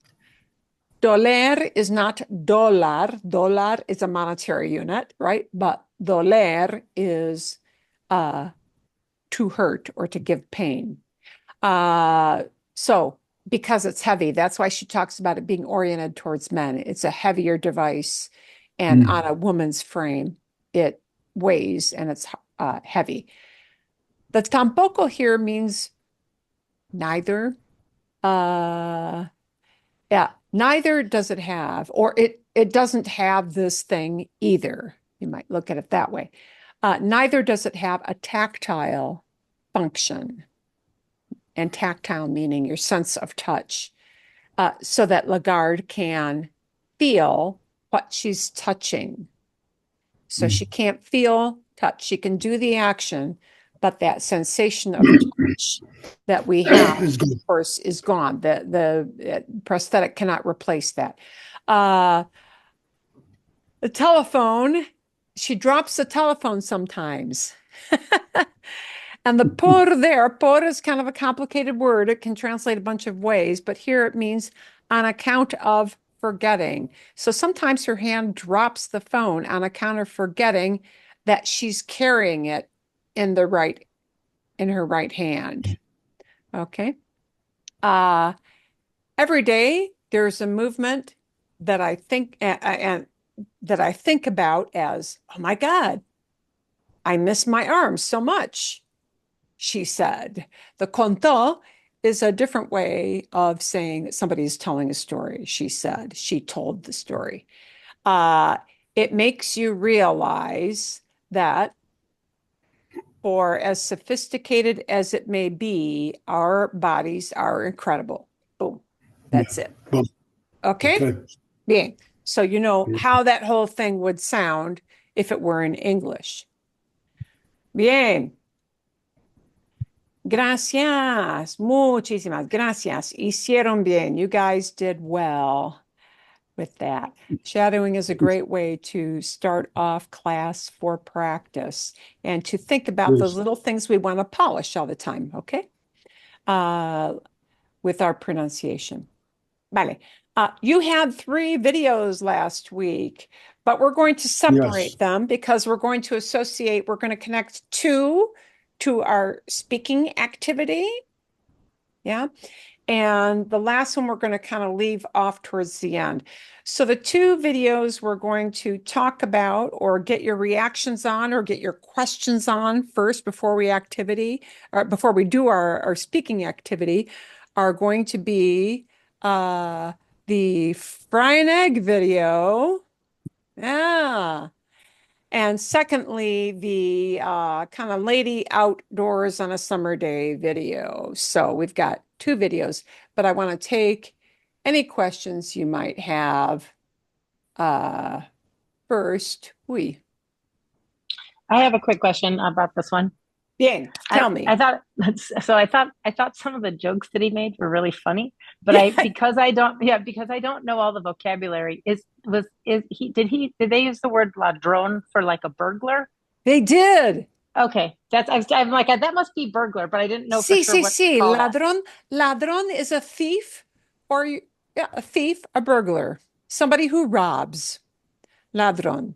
Speaker 1: Doler is not dólar. Dólar is a monetary unit, right? But doler is to hurt or to give pain. So because it's heavy, that's why she talks about it being oriented towards men. It's a heavier device, and on a woman's frame, it weighs and it's heavy. The tampoco here means neither. Yeah, neither does it have, or it doesn't have this thing either. You might look at it that way. Neither does it have a tactile function, and tactile meaning your sense of touch, so that Lagarde can feel what she's touching. So she can't feel touch. She can do the action, but that sensation of touch that we have, of course, is gone. The prosthetic cannot replace that. The telephone, she drops the telephone sometimes. And the por is kind of a complicated word. It can translate a bunch of ways, but here it means on account of forgetting. So sometimes her hand drops the phone on account of forgetting that she's carrying it in her right hand. Okay. Every day there's a movement that I think about as, oh my God, I miss my arm so much, she said. The contó is a different way of saying that somebody is telling a story. She said, she told the story. It makes you realize that for as sophisticated as it may be, our bodies are incredible. Boom. That's it.
Speaker 2: Boom.
Speaker 1: Okay?
Speaker 2: Okay.
Speaker 1: Bien. So you know how that whole thing would sound if it were in English. Bien. Gracias. Muchísimas gracias. Hicieron bien. You guys did well with that. Shadowing is a great way to start off class for practice and to think about those
Speaker 2: Yes.
Speaker 1: little things we want to polish all the time, okay? With our pronunciation. Vale. You had 3 videos last week, but we're going to separate
Speaker 2: Yes.
Speaker 1: them because we're going to associate, we're going to connect 2 to our speaking activity. Yeah. And the last one we're going to kind of leave off towards the end. So the 2 videos we're going to talk about or get your reactions on or get your questions on first before we do our speaking activity are going to be the fry an egg video. Yeah. And secondly, the kind of lady outdoors on a summer day video. So we've got 2 videos, but I want to take any questions you might have first.
Speaker 9: I have a quick question about this one.
Speaker 1: Bien, tell me.
Speaker 9: I thought some of the jokes that he made were really funny, but because I don't know all the vocabulary. Did they use the word ladrón for like a burglar?
Speaker 1: They did.
Speaker 9: Okay, I'm like that must be burglar, but I didn't know for sure what to call that.
Speaker 1: Ladrón is a thief a thief, a burglar, somebody who robs. Ladrón.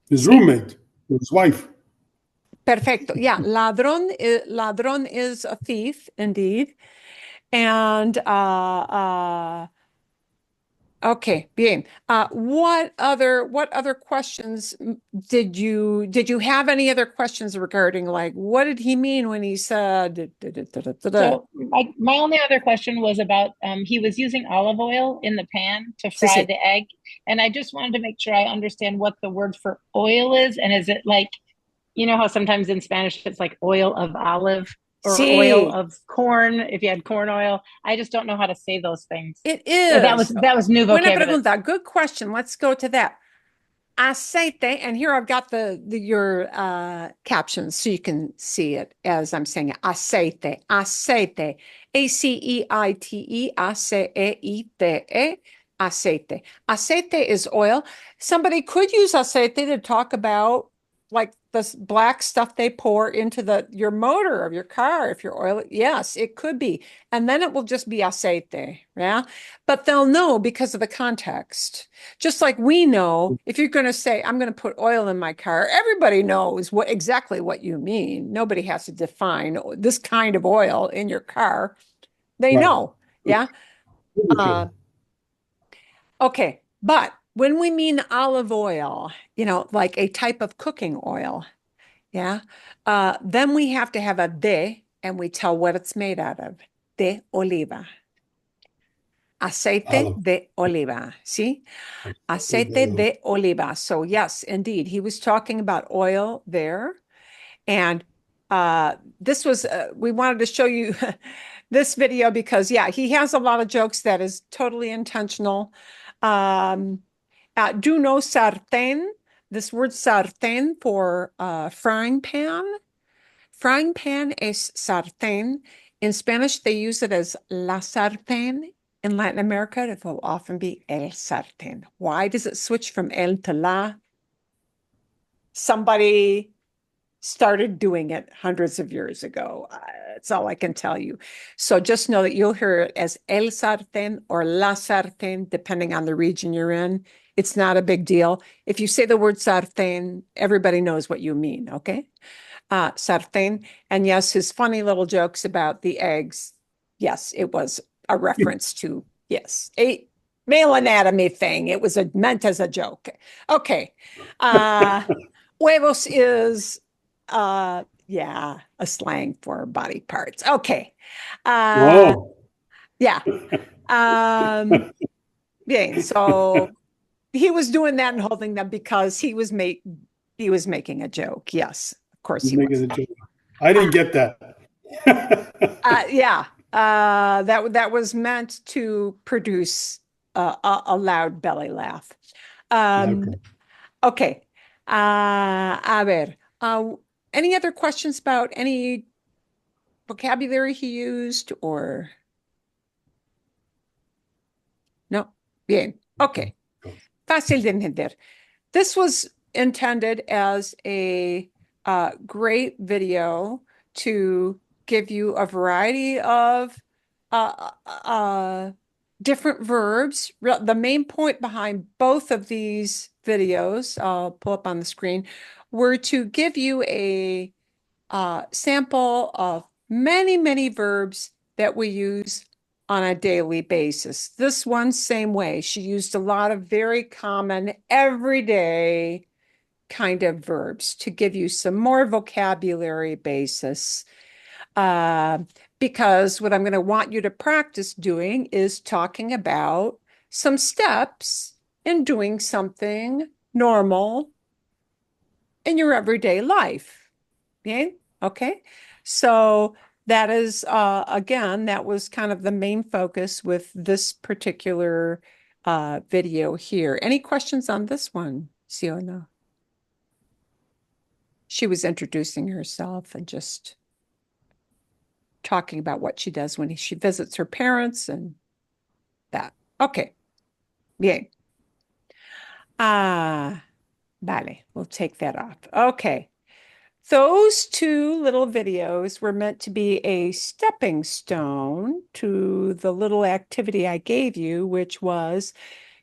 Speaker 2: His roommate, his wife.
Speaker 1: Perfecto. Yeah, ladrón is a thief indeed. And okay, bien. What other questions did you have any other questions regarding like what did he mean when he said
Speaker 9: So my only other question was about he was using olive oil in the pan to fry the egg, and I just wanted to make sure I understand what the word for oil is, and is it like, you know how sometimes in Spanish it's like oil of olive or oil of corn, if you had corn oil. I just don't know how to say those things.
Speaker 1: It is.
Speaker 9: That was new
Speaker 1: Buena
Speaker 9: vocabulary.
Speaker 1: pregunta. Good question. Let's go to that. Aceite, and here I've got your captions so you can see it as I'm saying it. Aceite, aceite, aceite, aceite, aceite. Aceite is oil. Somebody could use aceite to talk about like this black stuff they pour into your motor of your car if your oil. Yes, it could be. And then it will just be aceite, yeah? But they'll know because of the context. Just like we know, if you're going to say, I'm going to put oil in my car, everybody knows exactly what you mean. Nobody has to define this kind of oil in your car. They know, yeah? Okay, but when we mean olive oil, like a type of cooking oil, yeah, then we have to have a de, and we tell what it's made out of. De oliva. Aceite de oliva, see? Aceite de oliva. So yes, indeed, he was talking about oil there. And this was, we wanted to show you this video because, yeah, he has a lot of jokes that is totally intentional. Do know sartén, this word sartén for frying pan. Frying pan is sartén. In Spanish, they use it as la sartén. In Latin America, it will often be el sartén. Why does it switch from el to la? Somebody started doing it hundreds of years ago. That's all I can tell you. So just know that you'll hear it as el sartén or la sartén, depending on the region you're in. It's not a big deal. If you say the word sartén, everybody knows what you mean, okay? Sartén. And yes, his funny little jokes about the eggs. Yes, it was a reference to, yes, a male anatomy thing. It was meant as a joke. Okay. Huevos is, yeah, a slang for body parts. Okay. Yeah. Yeah. So he was doing that and holding them because he was making a joke. Yes, of course he was.
Speaker 2: I didn't get that.
Speaker 1: Yeah. That was meant to produce a loud belly laugh.
Speaker 2: Okay.
Speaker 1: Okay. A ver. Any other questions about any vocabulary he used or? No. Bien. Okay. Fácil de entender. This was intended as a great video to give you a variety of different verbs. The main point behind both of these videos, I'll pull up on the screen, were to give you a sample of many, many verbs that we use on a daily basis. This one, same way. She used a lot of very common, everyday kind of verbs to give you some more vocabulary basis. Because what I'm going to want you to practice doing is talking about some steps in doing something normal in your everyday life. Okay. So that is, again, that was kind of the main focus with this particular video here. Any questions on this one, Siona? She was introducing herself and just talking about what she does when she visits her parents and that. Okay. Bien. Vale, we'll take that off. Okay. Those two little videos were meant to be a stepping stone to the little activity I gave you, which was,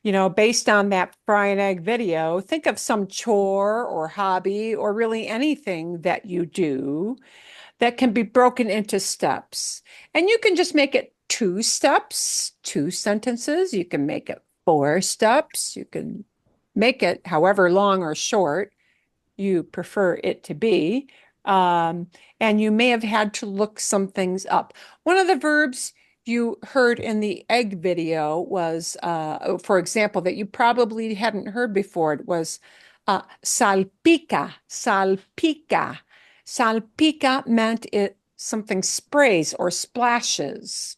Speaker 1: based on that fry and egg video, think of some chore or hobby or really anything that you do that can be broken into steps. And you can just make it 2 steps, 2 sentences. You can make it 4 steps. You can make it however long or short you prefer it to be. And you may have had to look some things up. One of the verbs you heard in the egg video was, for example, that you probably hadn't heard before. It was salpica, salpica. Salpica meant something sprays or splashes.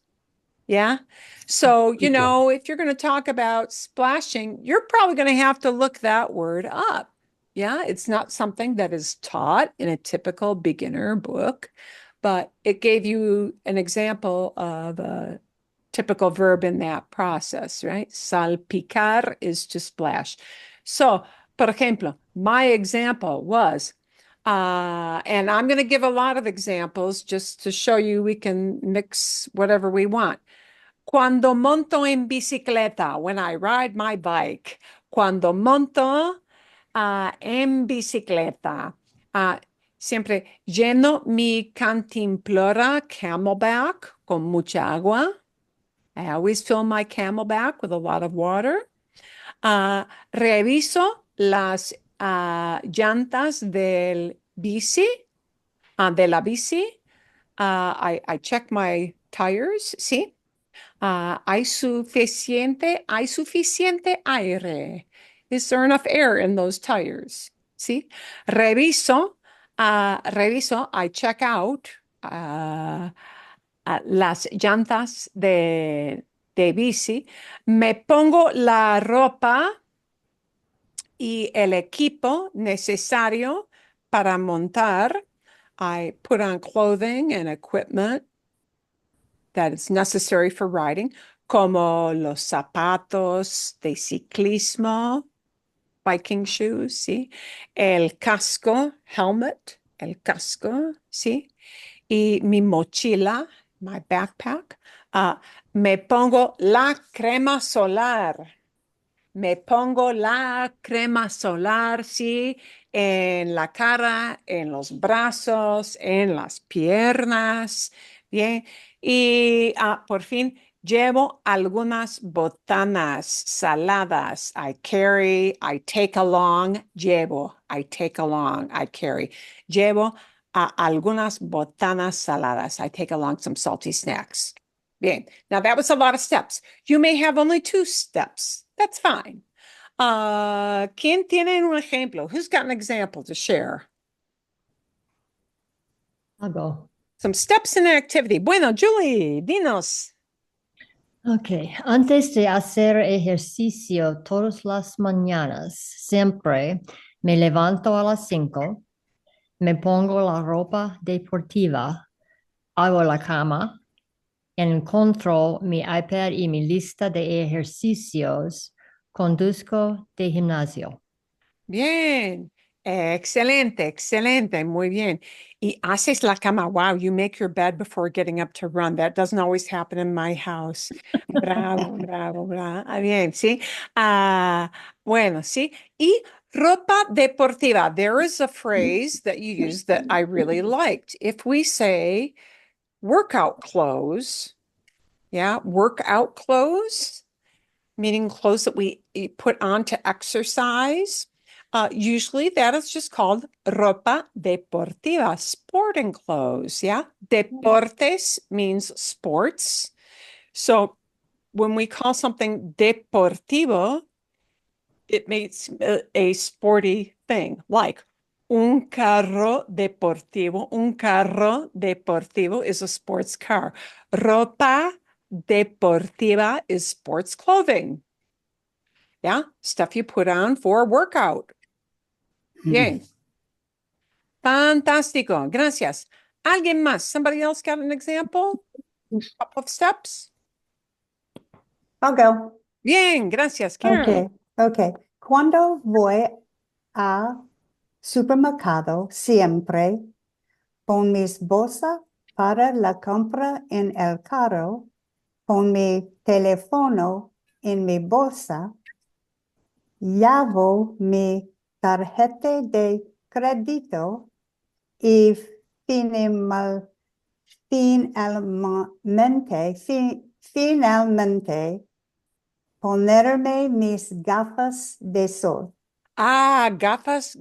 Speaker 1: Yeah. So, if you're going to talk about splashing, you're probably going to have to look that word up. Yeah, it's not something that is taught in a typical beginner book, but it gave you an example of a typical verb in that process, right? Salpicar is to splash. So, por ejemplo, my example was, and I'm going to give a lot of examples just to show you we can mix whatever we want. Cuando monto en bicicleta, when I ride my bike. Cuando monto en bicicleta. Siempre lleno mi cantimplora Camelback con mucha agua. I always fill my Camelback with a lot of water. Reviso las llantas de la bici. I check my tires, ¿sí? Hay suficiente aire. Is there enough air in those tires? See, reviso, I check out las llantas de bici. Me pongo la ropa y el equipo necesario para montar. I put on clothing and equipment that is necessary for riding, como los zapatos de ciclismo, biking shoes, ¿sí? El casco, helmet, el casco, ¿sí? Y mi mochila, my backpack. Me pongo la crema solar. Me pongo la crema solar, ¿sí? En la cara, en los brazos, en las piernas, ¿bien? Y por fin, llevo algunas botanas saladas. I carry, I take along, llevo, I take along, I carry. Llevo algunas botanas saladas. I take along some salty snacks. Bien. Now that was a lot of steps. You may have only 2 steps. That's fine. ¿Quién tiene un ejemplo? Who's got an example to share?
Speaker 5: I'll go.
Speaker 1: Some steps in an activity. Bueno, Julie, dinos.
Speaker 5: Ok, antes de hacer ejercicio todas las mañanas, siempre me levanto a las 5, me pongo la ropa deportiva, hago la cama, encuentro mi iPad y mi lista de ejercicios, conduzco de gimnasio.
Speaker 1: Bien, excelente, excelente, muy bien. Y haces la cama. Wow, you make your bed before getting up to run. That doesn't always happen in my house. Bravo, bravo, bravo. Ah, bien, sí. Bueno, sí. Y ropa deportiva. There is a phrase that you use that I really liked. If we say workout clothes, yeah, workout clothes, meaning clothes that we put on to exercise. Usually that is just called ropa deportiva, sporting clothes. Yeah. Deportes means sports. So when we call something deportivo, it makes a sporty thing, like un carro deportivo. Un carro deportivo is a sports car. Ropa deportiva is sports clothing. Yeah, stuff you put on for a workout. Bien. Fantástico. Gracias. ¿Alguien más? Somebody else got an example? Couple of steps?
Speaker 7: I'll go.
Speaker 1: Bien, gracias, Karen.
Speaker 7: Okay. Cuando voy al supermercado, siempre con mis bolsas para la compra en el carro, con mi teléfono en mi bolsa, llevo mi tarjeta de crédito y finalmente ponerme mis gafas de sol.
Speaker 1: Gafas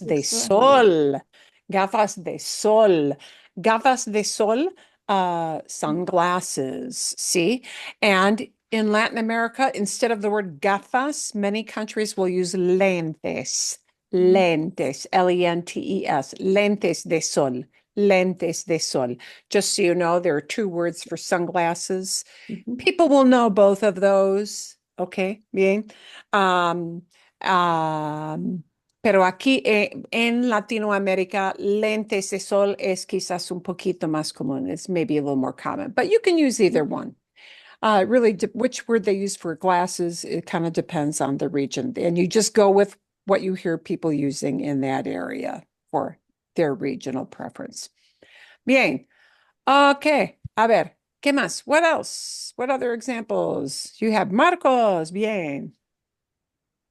Speaker 1: de sol. Gafas de sol. Gafas de sol, sunglasses, see? And in Latin America, instead of the word gafas, many countries will use lentes. Lentes, L-E-N-T-E-S, lentes de sol. Lentes de sol. Just so you know, there are two words for sunglasses. People will know both of those. Okay, bien. Pero aquí en Latinoamérica, lentes de sol es quizás un poquito más común. It's maybe a little more common, but you can use either one. Really, which word they use for glasses, it kind of depends on the region. And you just go with what you hear people using in that area for their regional preference. Bien. Okay. A ver, ¿qué más? What else? What other examples? You have Marcos. Bien.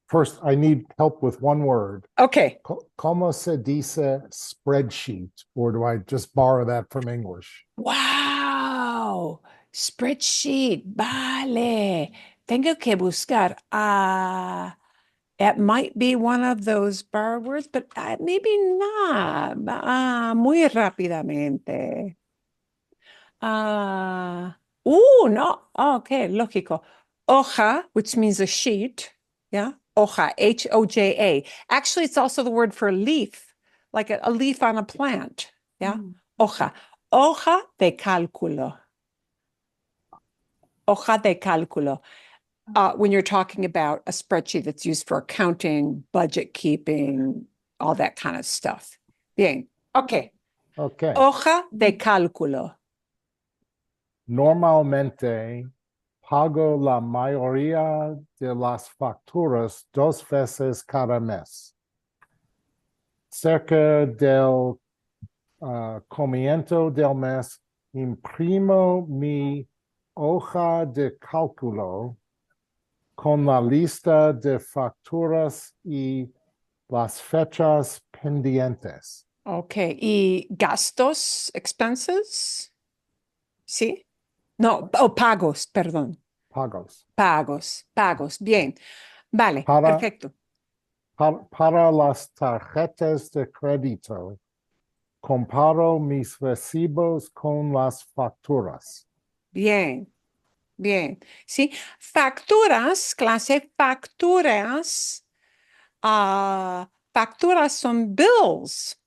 Speaker 4: First, I need help with one word.
Speaker 1: Okay.
Speaker 4: ¿Cómo se dice spreadsheet? Or do I just borrow that from English?
Speaker 1: Wow. Spreadsheet. Vale. Tengo que buscar. It might be one of those bar words, but maybe not. Muy rápidamente. No. Okay, lógico. Hoja, which means a sheet. Yeah. Hoja, H-O-J-A. Actually, it's also the word for leaf, like a leaf on a plant. Yeah. Hoja. Hoja de cálculo. Hoja de cálculo. When you're talking about a spreadsheet that's used for accounting, budget keeping, all that kind of stuff. Bien. Okay.
Speaker 4: Okay.
Speaker 1: Hoja de cálculo.
Speaker 4: Normalmente pago la mayoría de las facturas 2 veces cada mes. Cerca del comienzo del mes, imprimo mi hoja de cálculo con la lista de facturas y las fechas pendientes.
Speaker 1: Okay. ¿Y gastos, expenses? ¿Sí? No, pagos, perdón.
Speaker 4: Pagos.
Speaker 1: Pagos. Bien. Vale, perfecto.
Speaker 4: Para las tarjetas de crédito, comparo mis recibos con las facturas.
Speaker 1: Bien. Sí, facturas, clase facturas. Facturas son bills.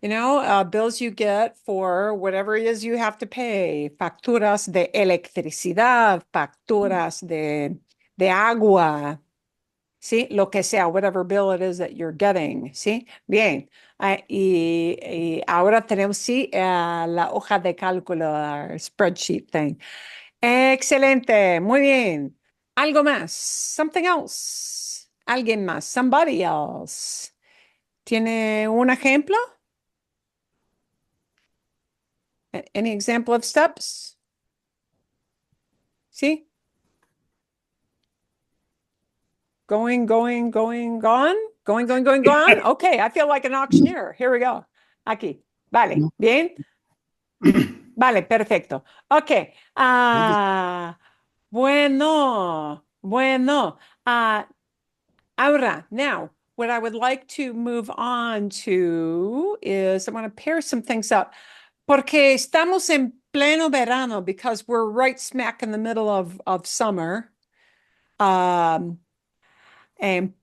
Speaker 1: bills you get for whatever it is you have to pay, facturas de electricidad, facturas de agua, ¿sí? Lo que sea, whatever bill it is that you're getting, ¿sí? Bien. Y ahora tenemos, sí, la hoja de cálculo, our spreadsheet thing. Excelente, muy bien. Algo más, something else, alguien más, somebody else. ¿Tiene un ejemplo? Any example of steps? See? Going, gone? Gone? Okay, I feel like an auctioneer. Here we go. Aquí. Vale, bien. Vale, perfecto. Okay. Bueno. Ahora, now, what I would like to move on to is I want to pair some things up. Porque estamos en pleno verano, because we're right smack in the middle of summer. And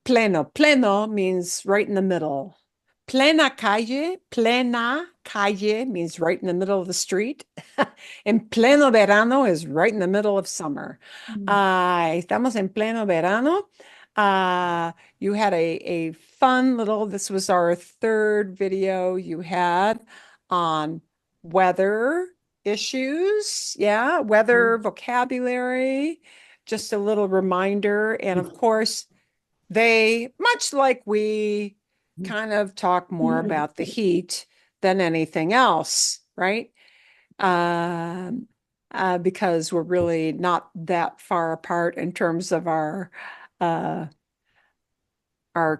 Speaker 1: pleno means right in the middle. Plena calle means right in the middle of the street. En pleno verano is right in the middle of summer. Estamos en pleno verano. You had a fun little, this was our third video you had on weather issues. Yeah, weather vocabulary, just a little reminder. And of course, they, much like we kind of talk more about the heat than anything else, right? Because we're really not that far apart in terms of our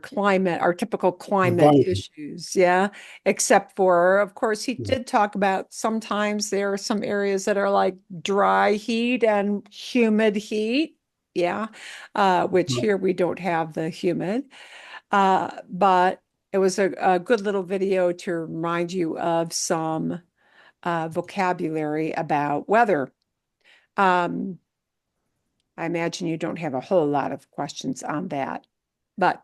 Speaker 1: climate, our typical climate
Speaker 2: Environment.
Speaker 1: issues, yeah. Except for, of course, he did talk about sometimes there are some areas that are like dry heat and humid heat, yeah. Which here we don't have the humid. But it was a good little video to remind you of some vocabulary about weather. I imagine you don't have a whole lot of questions on that, but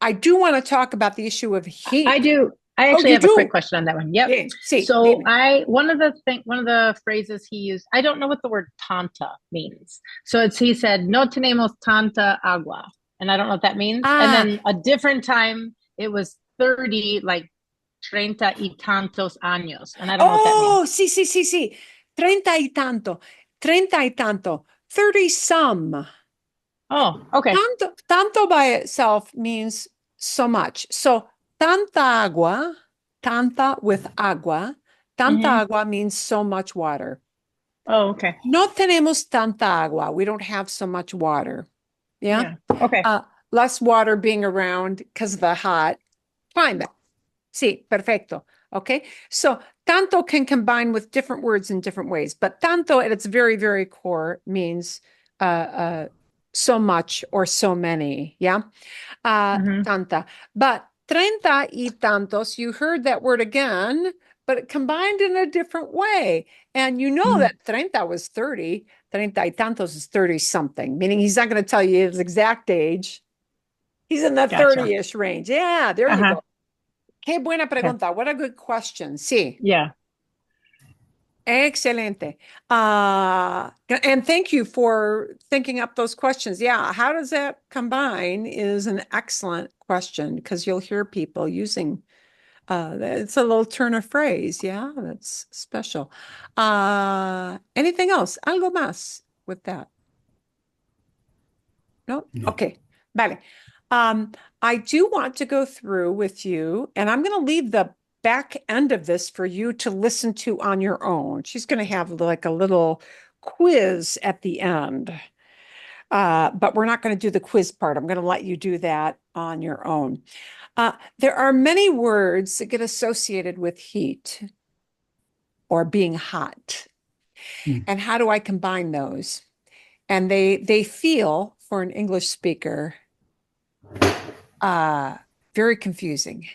Speaker 1: I do want to talk about the issue of heat.
Speaker 9: I do. I actually
Speaker 1: you
Speaker 9: have a
Speaker 1: do?
Speaker 9: quick question on that one. Yep.
Speaker 1: Bien, sí,
Speaker 9: So
Speaker 1: dime.
Speaker 9: one of the phrases he used, I don't know what the word tanta means. So he said, no tenemos tanta agua. And I don't know what that means. And then a different time it was 30, like 30 y tantos años. And I don't know what that means.
Speaker 1: Sí. 30 y tanto, 30 some.
Speaker 9: Oh, okay.
Speaker 1: Tanto by itself means so much. So tanta with agua, agua means so much water.
Speaker 9: Oh, okay.
Speaker 1: No tenemos tanta agua. We don't have so much water. Yeah.
Speaker 9: Okay.
Speaker 1: Less water being around because of the hot climate. Sí, perfecto. Okay. So tanto can combine with different words in different ways, but tanto at its very, very core means so much or so many. Yeah. Tanta. But 30 y tantos, you heard that word again, but it combined in a different way. And you know that 30 was 30, 30 y tantos is 30 something, meaning he's not going to tell you his exact age. He's in the 30-ish range. Yeah, there you go. Qué buena pregunta. What a good question. Sí.
Speaker 9: Yeah.
Speaker 1: Excelente. And thank you for thinking up those questions. Yeah, how does that combine is an excellent question, because you'll hear people using it's a little turn of phrase. Yeah, that's special. Anything else? Algo más with that? No? Okay. Vale. I do want to go through with you, and I'm going to leave the back end of this for you to listen to on your own. She's going to have like a little quiz at the end. But we're not going to do the quiz part. I'm going to let you do that on your own. There are many words that get associated with heat or being hot. And how do I combine those? And they feel, for an English speaker, very confusing.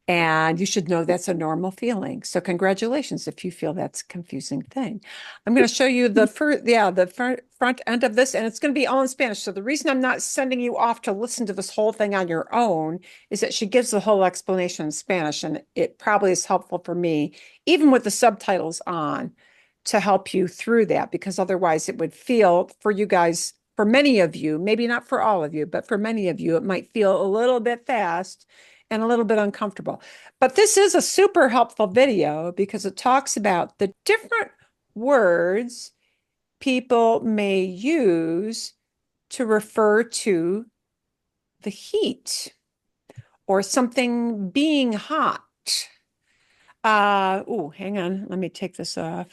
Speaker 1: And you should know that's a normal feeling. So congratulations if you feel that's a confusing thing. I'm going to show you the front end of this, and it's going to be all in Spanish. So the reason I'm not sending you off to listen to this whole thing on your own is that she gives the whole explanation in Spanish, and it probably is helpful for me, even with the subtitles on, to help you through that, because otherwise it would feel for you guys, for many of you, maybe not for all of you, but for many of you, it might feel a little bit fast and a little bit uncomfortable. But this is a super helpful video because it talks about the different words people may use to refer to the heat or something being hot. Oh, hang on. Let me take this off.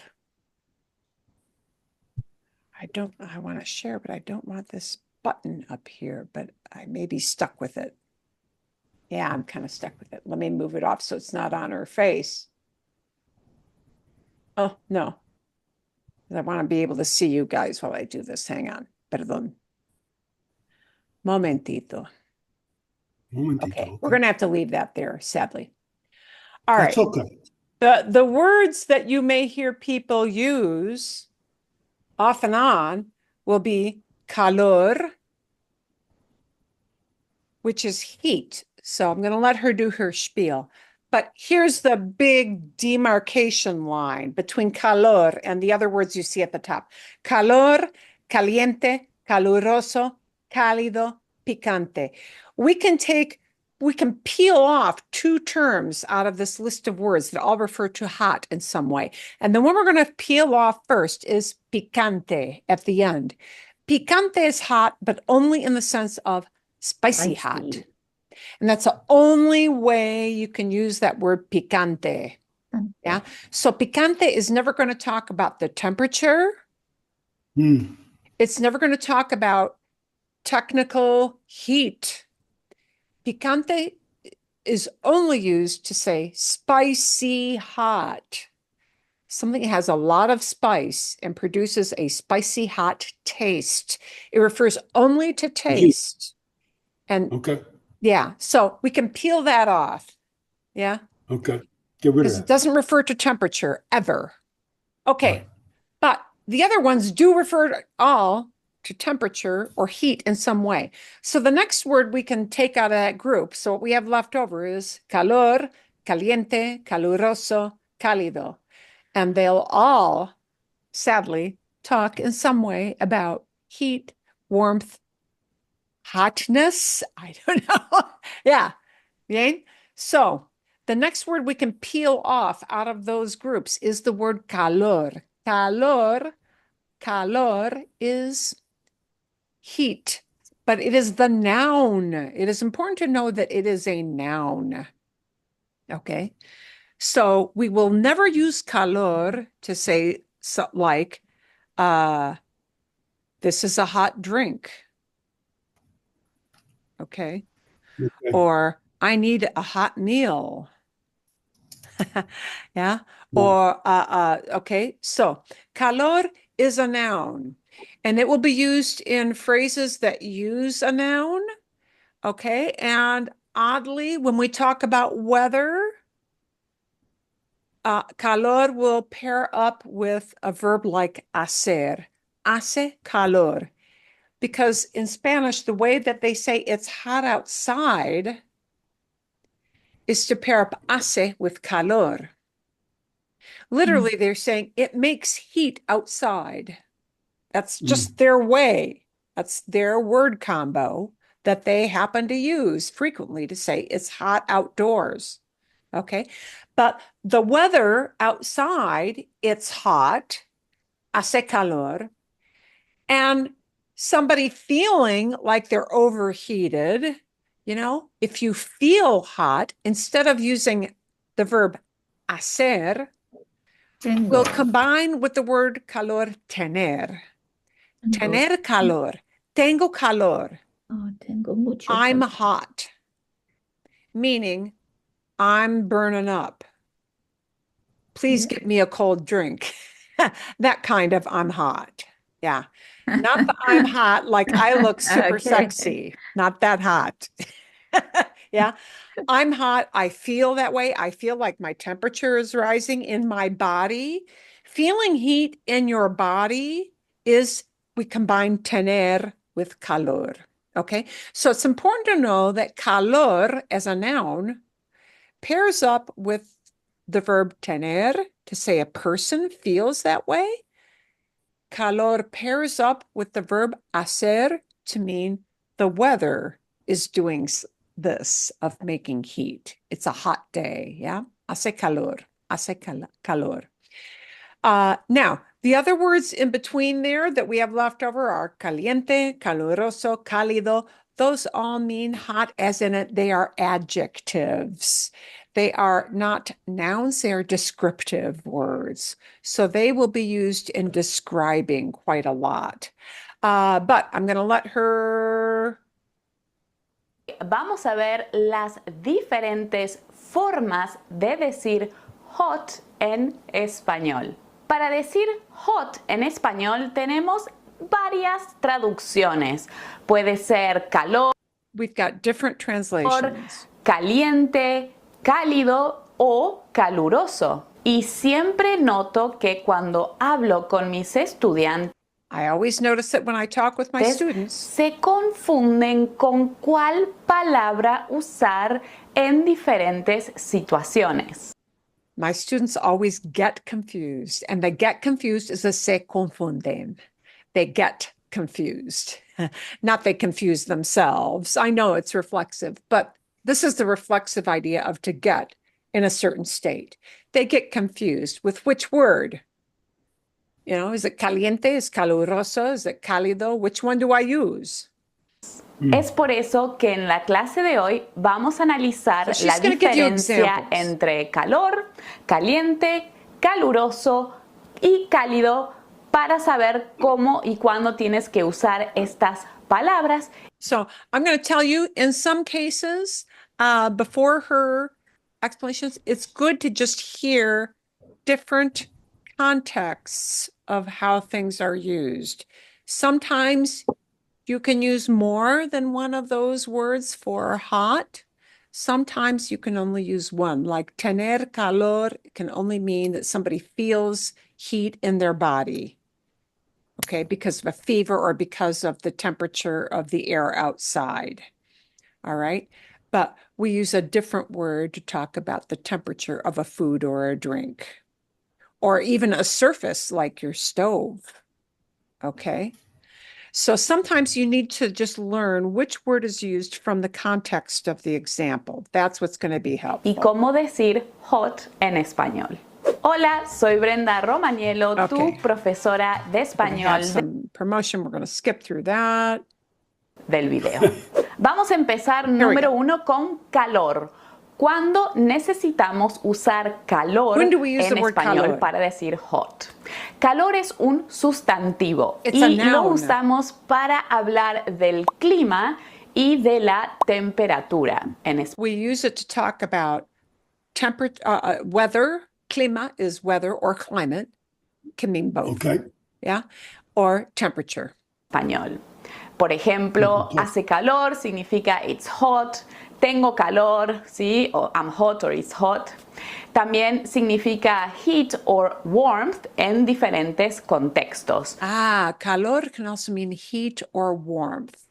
Speaker 1: I want to share, but I don't want this button up here, but I may be stuck with it. Yeah, I'm kind of stuck with it. Let me move it off so it's not on her face. Oh, no. I want to be able to see you guys while I do this. Hang on. Perdón. Momentito. Okay, we're going to have to leave that there, sadly. All right.
Speaker 2: That's okay.
Speaker 1: The words that you may hear people use off and on will be calor, which is heat. So I'm going to let her do her spiel. But here's the big demarcation line between calor and the other words you see at the top. Calor, caliente, caluroso, cálido, picante. We can peel off two terms out of this list of words that all refer to hot in some way. And the one we're going to peel off first is picante at the end. Picante is hot, but only in the sense of spicy hot. And that's the only way you can use that word picante. Yeah. So picante is never going to talk about the temperature. It's never going to talk about technical heat. Picante is only used to say spicy hot. Something that has a lot of spice and produces a spicy hot taste. It refers only to taste. And
Speaker 2: okay.
Speaker 1: Yeah, so we can peel that off. Yeah.
Speaker 2: Okay. Get rid of
Speaker 1: Because
Speaker 2: that.
Speaker 1: it doesn't refer to temperature ever. Okay.
Speaker 2: Right.
Speaker 1: But the other ones do refer all to temperature or heat in some way. So the next word we can take out of that group, so what we have left over is calor, caliente, caluroso, cálido. And they'll all, sadly, talk in some way about heat, warmth, hotness. I don't know. Yeah. Okay. So the next word we can peel off out of those groups is the word calor. Calor is heat, but it is the noun. It is important to know that it is a noun. Okay. So we will never use calor to say like, this is a hot drink. Okay. Or I need a hot meal. Yeah. Or, okay. So calor is a noun and it will be used in phrases that use a noun. Okay. And oddly, when we talk about weather, calor will pair up with a verb like hacer. Hace calor. Because in Spanish, the way that they say it's hot outside is to pair up hace with calor. Literally, they're saying it makes heat outside. That's just their way. That's their word combo that they happen to use frequently to say it's hot outdoors. Okay. But the weather outside, it's hot, hace calor, and somebody feeling like they're overheated, you know, if you feel hot, instead of using the verb hacer, we'll combine with the word calor, tener. Tener calor. Tengo calor.
Speaker 8: Oh, tengo mucho
Speaker 1: I'm
Speaker 8: calor.
Speaker 1: hot. Meaning, I'm burning up. Please get me a cold drink. That kind of I'm hot. Yeah. Not the I'm hot, like I look super
Speaker 8: Okay.
Speaker 1: sexy. Not that hot. Yeah. I'm hot. I feel that way. I feel like my temperature is rising in my body. Feeling heat in your body is, we combine tener with calor. Okay. So it's important to know that calor as a noun pairs up with the verb tener to say a person feels that way. Calor pairs up with the verb hacer to mean the weather is doing this of making heat. It's a hot day, yeah? Hace calor, calor. Now, the other words in between there that we have left over are caliente, caluroso, cálido. Those all mean hot, as in it, they are adjectives. They are not nouns, they are descriptive words. So they will be used in describing quite a lot. But I'm going to let her.
Speaker 10: Vamos a ver las diferentes formas de decir hot en español. Para decir hot en español tenemos varias traducciones. Puede ser calor,
Speaker 1: We've got different translations.
Speaker 10: caliente, cálido o caluroso. Y siempre noto que cuando hablo con mis estudiantes,
Speaker 1: I always notice that when I talk with my students,
Speaker 10: se confunden con cuál palabra usar en diferentes situaciones.
Speaker 1: my students always get confused, and they get confused is a se confunden. They get confused, not they confuse themselves. I know it's reflexive, but this is the reflexive idea of to get in a certain state. They get confused with which word. You know, is it caliente? Is caluroso? Is it cálido? Which one do I use?
Speaker 10: Es por eso que en la clase de hoy vamos a analizar
Speaker 1: So
Speaker 10: la
Speaker 1: she's gonna give you
Speaker 10: diferencia
Speaker 1: examples.
Speaker 10: entre calor, caliente, caluroso y cálido para saber cómo y cuándo tienes que usar estas palabras.
Speaker 1: So I'm going to tell you, in some cases, before her explanations, it's good to just hear different contexts of how things are used. Sometimes you can use more than one of those words for hot. Sometimes you can only use one, like tener calor can only mean that somebody feels heat in their body. Okay, because of a fever or because of the temperature of the air outside. All right, but we use a different word to talk about the temperature of a food or a drink, or even a surface like your stove. Okay, so sometimes you need to just learn which word is used from the context of the example. That's what's going to be helpful.
Speaker 10: Y cómo decir hot en español. Hola, soy Brenda Romaniello,
Speaker 1: Okay.
Speaker 10: tu profesora de
Speaker 1: We're gonna have
Speaker 10: español
Speaker 1: some promotion. We're going to skip through that.
Speaker 10: del video. Vamos a empezar
Speaker 1: we
Speaker 10: número
Speaker 1: go.
Speaker 10: 1 con calor. ¿Cuándo necesitamos usar calor
Speaker 1: When do we use
Speaker 10: en
Speaker 1: the word
Speaker 10: español
Speaker 1: calor?
Speaker 10: para decir hot? Calor es un sustantivo
Speaker 1: It's a
Speaker 10: y lo
Speaker 1: noun.
Speaker 10: usamos para hablar del clima y de la temperatura en español.
Speaker 1: We use it to talk about weather. Clima is weather or climate, can mean both.
Speaker 2: Okay.
Speaker 1: Yeah, or temperature.
Speaker 10: Por ejemplo, hace calor significa it's hot, tengo calor, ¿sí? O I'm hot or it's hot. También significa heat or warmth en diferentes contextos.
Speaker 1: Calor can also mean heat or warmth.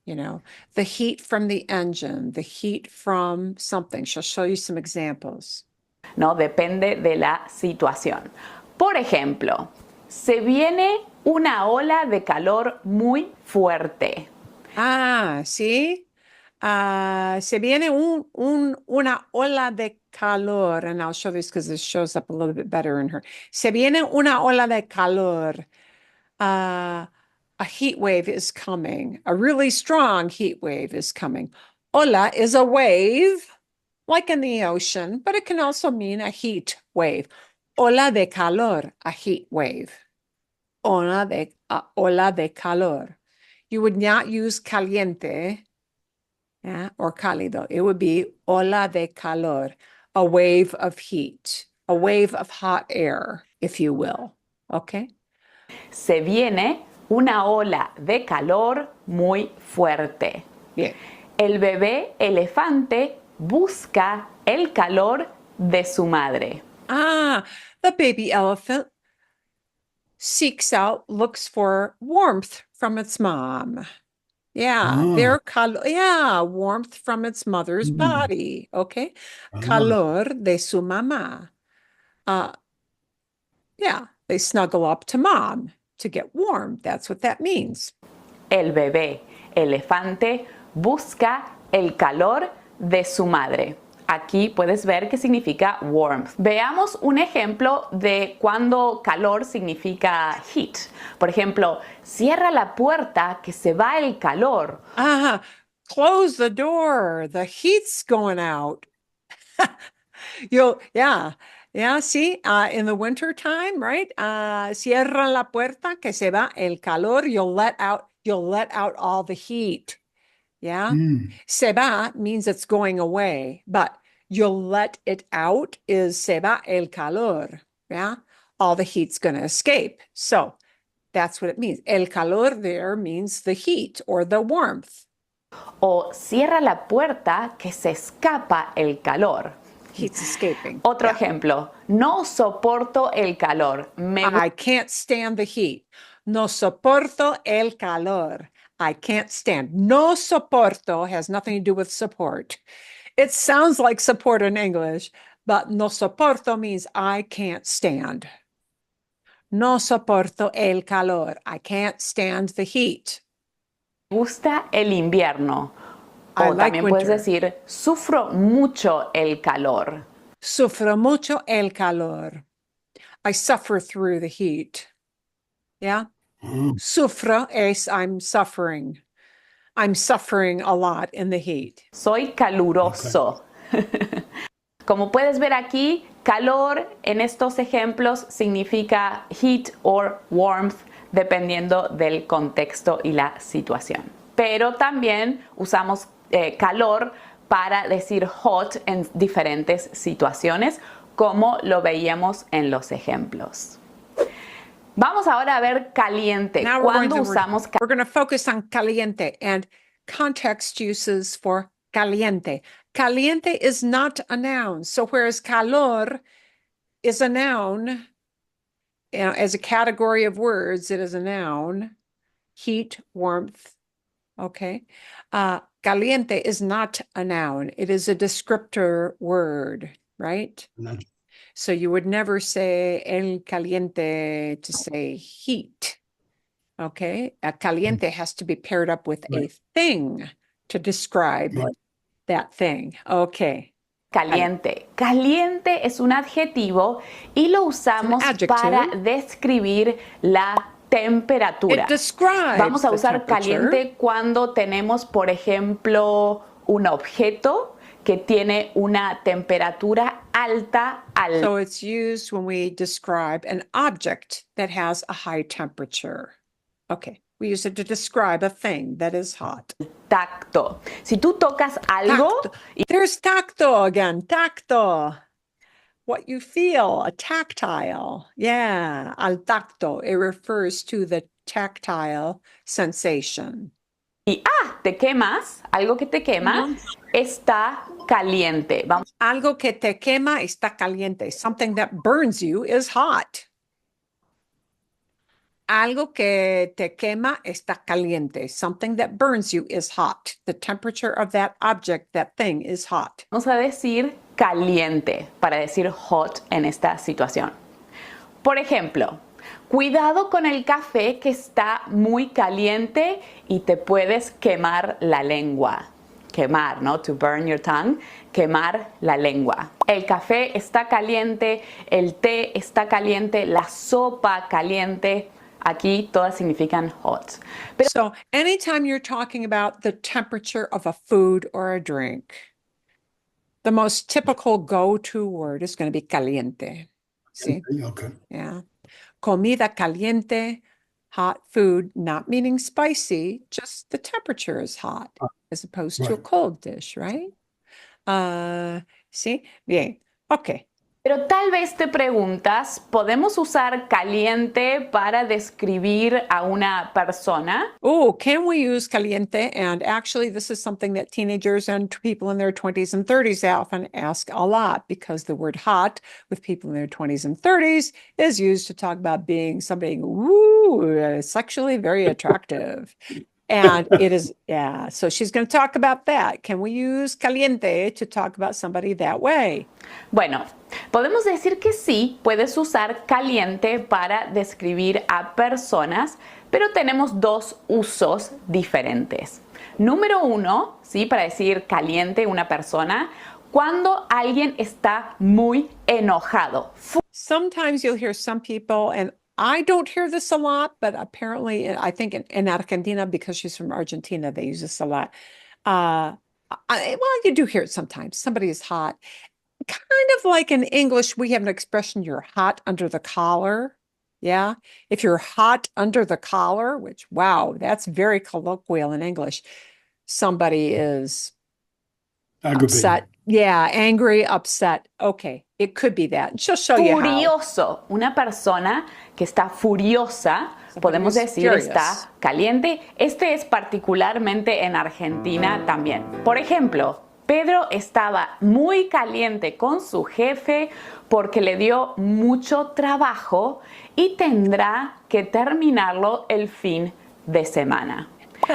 Speaker 1: You know, the heat from the engine, the heat from something. She'll show you some examples.
Speaker 10: ¿No? Depende de la situación. Por ejemplo, se viene una ola de calor muy fuerte.
Speaker 1: ¿Sí? Se viene una ola de calor, and I'll show this because this shows up a little bit better in her. Se viene una ola de calor. A heat wave is coming. A really strong heat wave is coming. Ola is a wave, like in the ocean, but it can also mean a heat wave. Ola de calor, a heat wave. Ola de calor. You would not use caliente, yeah, or cálido. It would be ola de calor, a wave of heat, a wave of hot air, if you will. Okay?
Speaker 10: Se viene una ola de calor muy fuerte.
Speaker 1: Bien.
Speaker 10: El bebé elefante busca el calor de su madre.
Speaker 1: Ah, the baby elephant seeks out, looks for warmth from its mom. Yeah, warmth from its mother's body. Okay. Calor de su mamá. They snuggle up to mom to get warm. That's what that means.
Speaker 10: El bebé elefante busca el calor de su madre. Aquí puedes ver que significa warmth. Veamos un ejemplo de cuando calor significa heat. Por ejemplo, cierra la puerta que se va el calor.
Speaker 1: Close the door. The heat's going out. See, in the winter time, right? Cierra la puerta que se va el calor. You'll let out all the heat. Yeah. Se va means it's going away, but you'll let it out is se va el calor. Yeah. All the heat's going to escape. So that's what it means. El calor there means the heat or the warmth.
Speaker 10: O cierra la puerta que se escapa el calor.
Speaker 1: Heat's escaping.
Speaker 10: Otro ejemplo. No soporto el calor.
Speaker 1: I can't stand the heat. No soporto el calor. I can't stand. No soporto has nothing to do with support. It sounds like support in English, but no soporto means I can't stand. No soporto el calor. I can't stand the heat.
Speaker 10: Me gusta el invierno. O también puedes decir, sufro mucho el calor.
Speaker 1: Sufro mucho el calor. I suffer through the heat. Yeah? Sufro es I'm suffering. I'm suffering a lot in the heat.
Speaker 10: Soy caluroso. Okay. Como puedes ver aquí, calor en estos ejemplos significa heat or warmth, dependiendo del contexto y la situación. Pero también usamos calor para decir hot en diferentes situaciones, como lo veíamos en los ejemplos. Vamos ahora a ver caliente. ¿Cuándo usamos
Speaker 1: we're going to focus on caliente and context uses for caliente. Caliente is not a noun. So whereas calor is a noun, as a category of words, it is a noun. Heat, warmth. Okay. Caliente is not a noun. It is a descriptor word, right? So you would never say el caliente to say heat. Okay. Caliente has to be paired up with a thing to describe that thing. Okay.
Speaker 10: Caliente. Caliente es un adjetivo y lo usamos para describir la temperatura. Vamos a usar caliente cuando tenemos, por ejemplo, un objeto que tiene una temperatura alta.
Speaker 1: So it's used when we describe an object that has a high temperature. Okay. We use it to describe a thing that is hot.
Speaker 10: Tacto. Si tú tocas algo.
Speaker 1: There's tacto again. Tacto. What you feel, a tactile. Yeah, al tacto. It refers to the tactile sensation.
Speaker 10: Y te quemas, algo que te quema, está caliente.
Speaker 1: Algo que te quema está caliente. Something that burns you is hot. Algo que te quema está caliente. Something that burns you is hot. The temperature of that object, that thing, is hot.
Speaker 10: Vamos a decir caliente para decir hot en esta situación. Por ejemplo, cuidado con el café que está muy caliente y te puedes quemar la lengua. Quemar, ¿no? To burn your tongue. Quemar la lengua. El café está caliente, el té está caliente, la sopa caliente. Aquí todas significan hot.
Speaker 1: So anytime you're talking about the temperature of a food or a drink, the most typical go-to word is going to be caliente. See?
Speaker 2: Okay.
Speaker 1: Yeah. Comida caliente, hot food, not meaning spicy, just the temperature is hot as opposed to a cold dish, right? See? Bien. Okay.
Speaker 10: Pero tal vez te preguntas, ¿podemos usar caliente para describir a una persona?
Speaker 1: Oh, can we use caliente? And actually, this is something that teenagers and people in their 20s and 30s often ask a lot because the word hot with people in their 20s and 30s is used to talk about being somebody sexually very attractive. And it is, yeah. So she's going to talk about that. Can we use caliente to talk about somebody that way?
Speaker 10: Bueno, podemos decir que sí, puedes usar caliente para describir a personas, pero tenemos dos usos diferentes. Número uno, sí, para decir caliente una persona, cuando alguien está muy enojado.
Speaker 1: Sometimes you'll hear some people, and I don't hear this a lot, but apparently I think in Argentina, because she's from Argentina, they use this a lot. Well, you do hear it sometimes. Somebody is hot. Kind of like in English, we have an expression, you're hot under the collar. Yeah. If you're hot under the collar, which, wow, that's very colloquial in English. Somebody is upset. Yeah, angry, upset. Okay, it could be that. She'll show you how.
Speaker 10: Furioso, una persona que está furiosa, podemos decir está caliente. Este es particularmente en Argentina también. Por ejemplo, Pedro estaba muy caliente con su jefe porque le dio mucho trabajo y tendrá que terminarlo el fin de semana.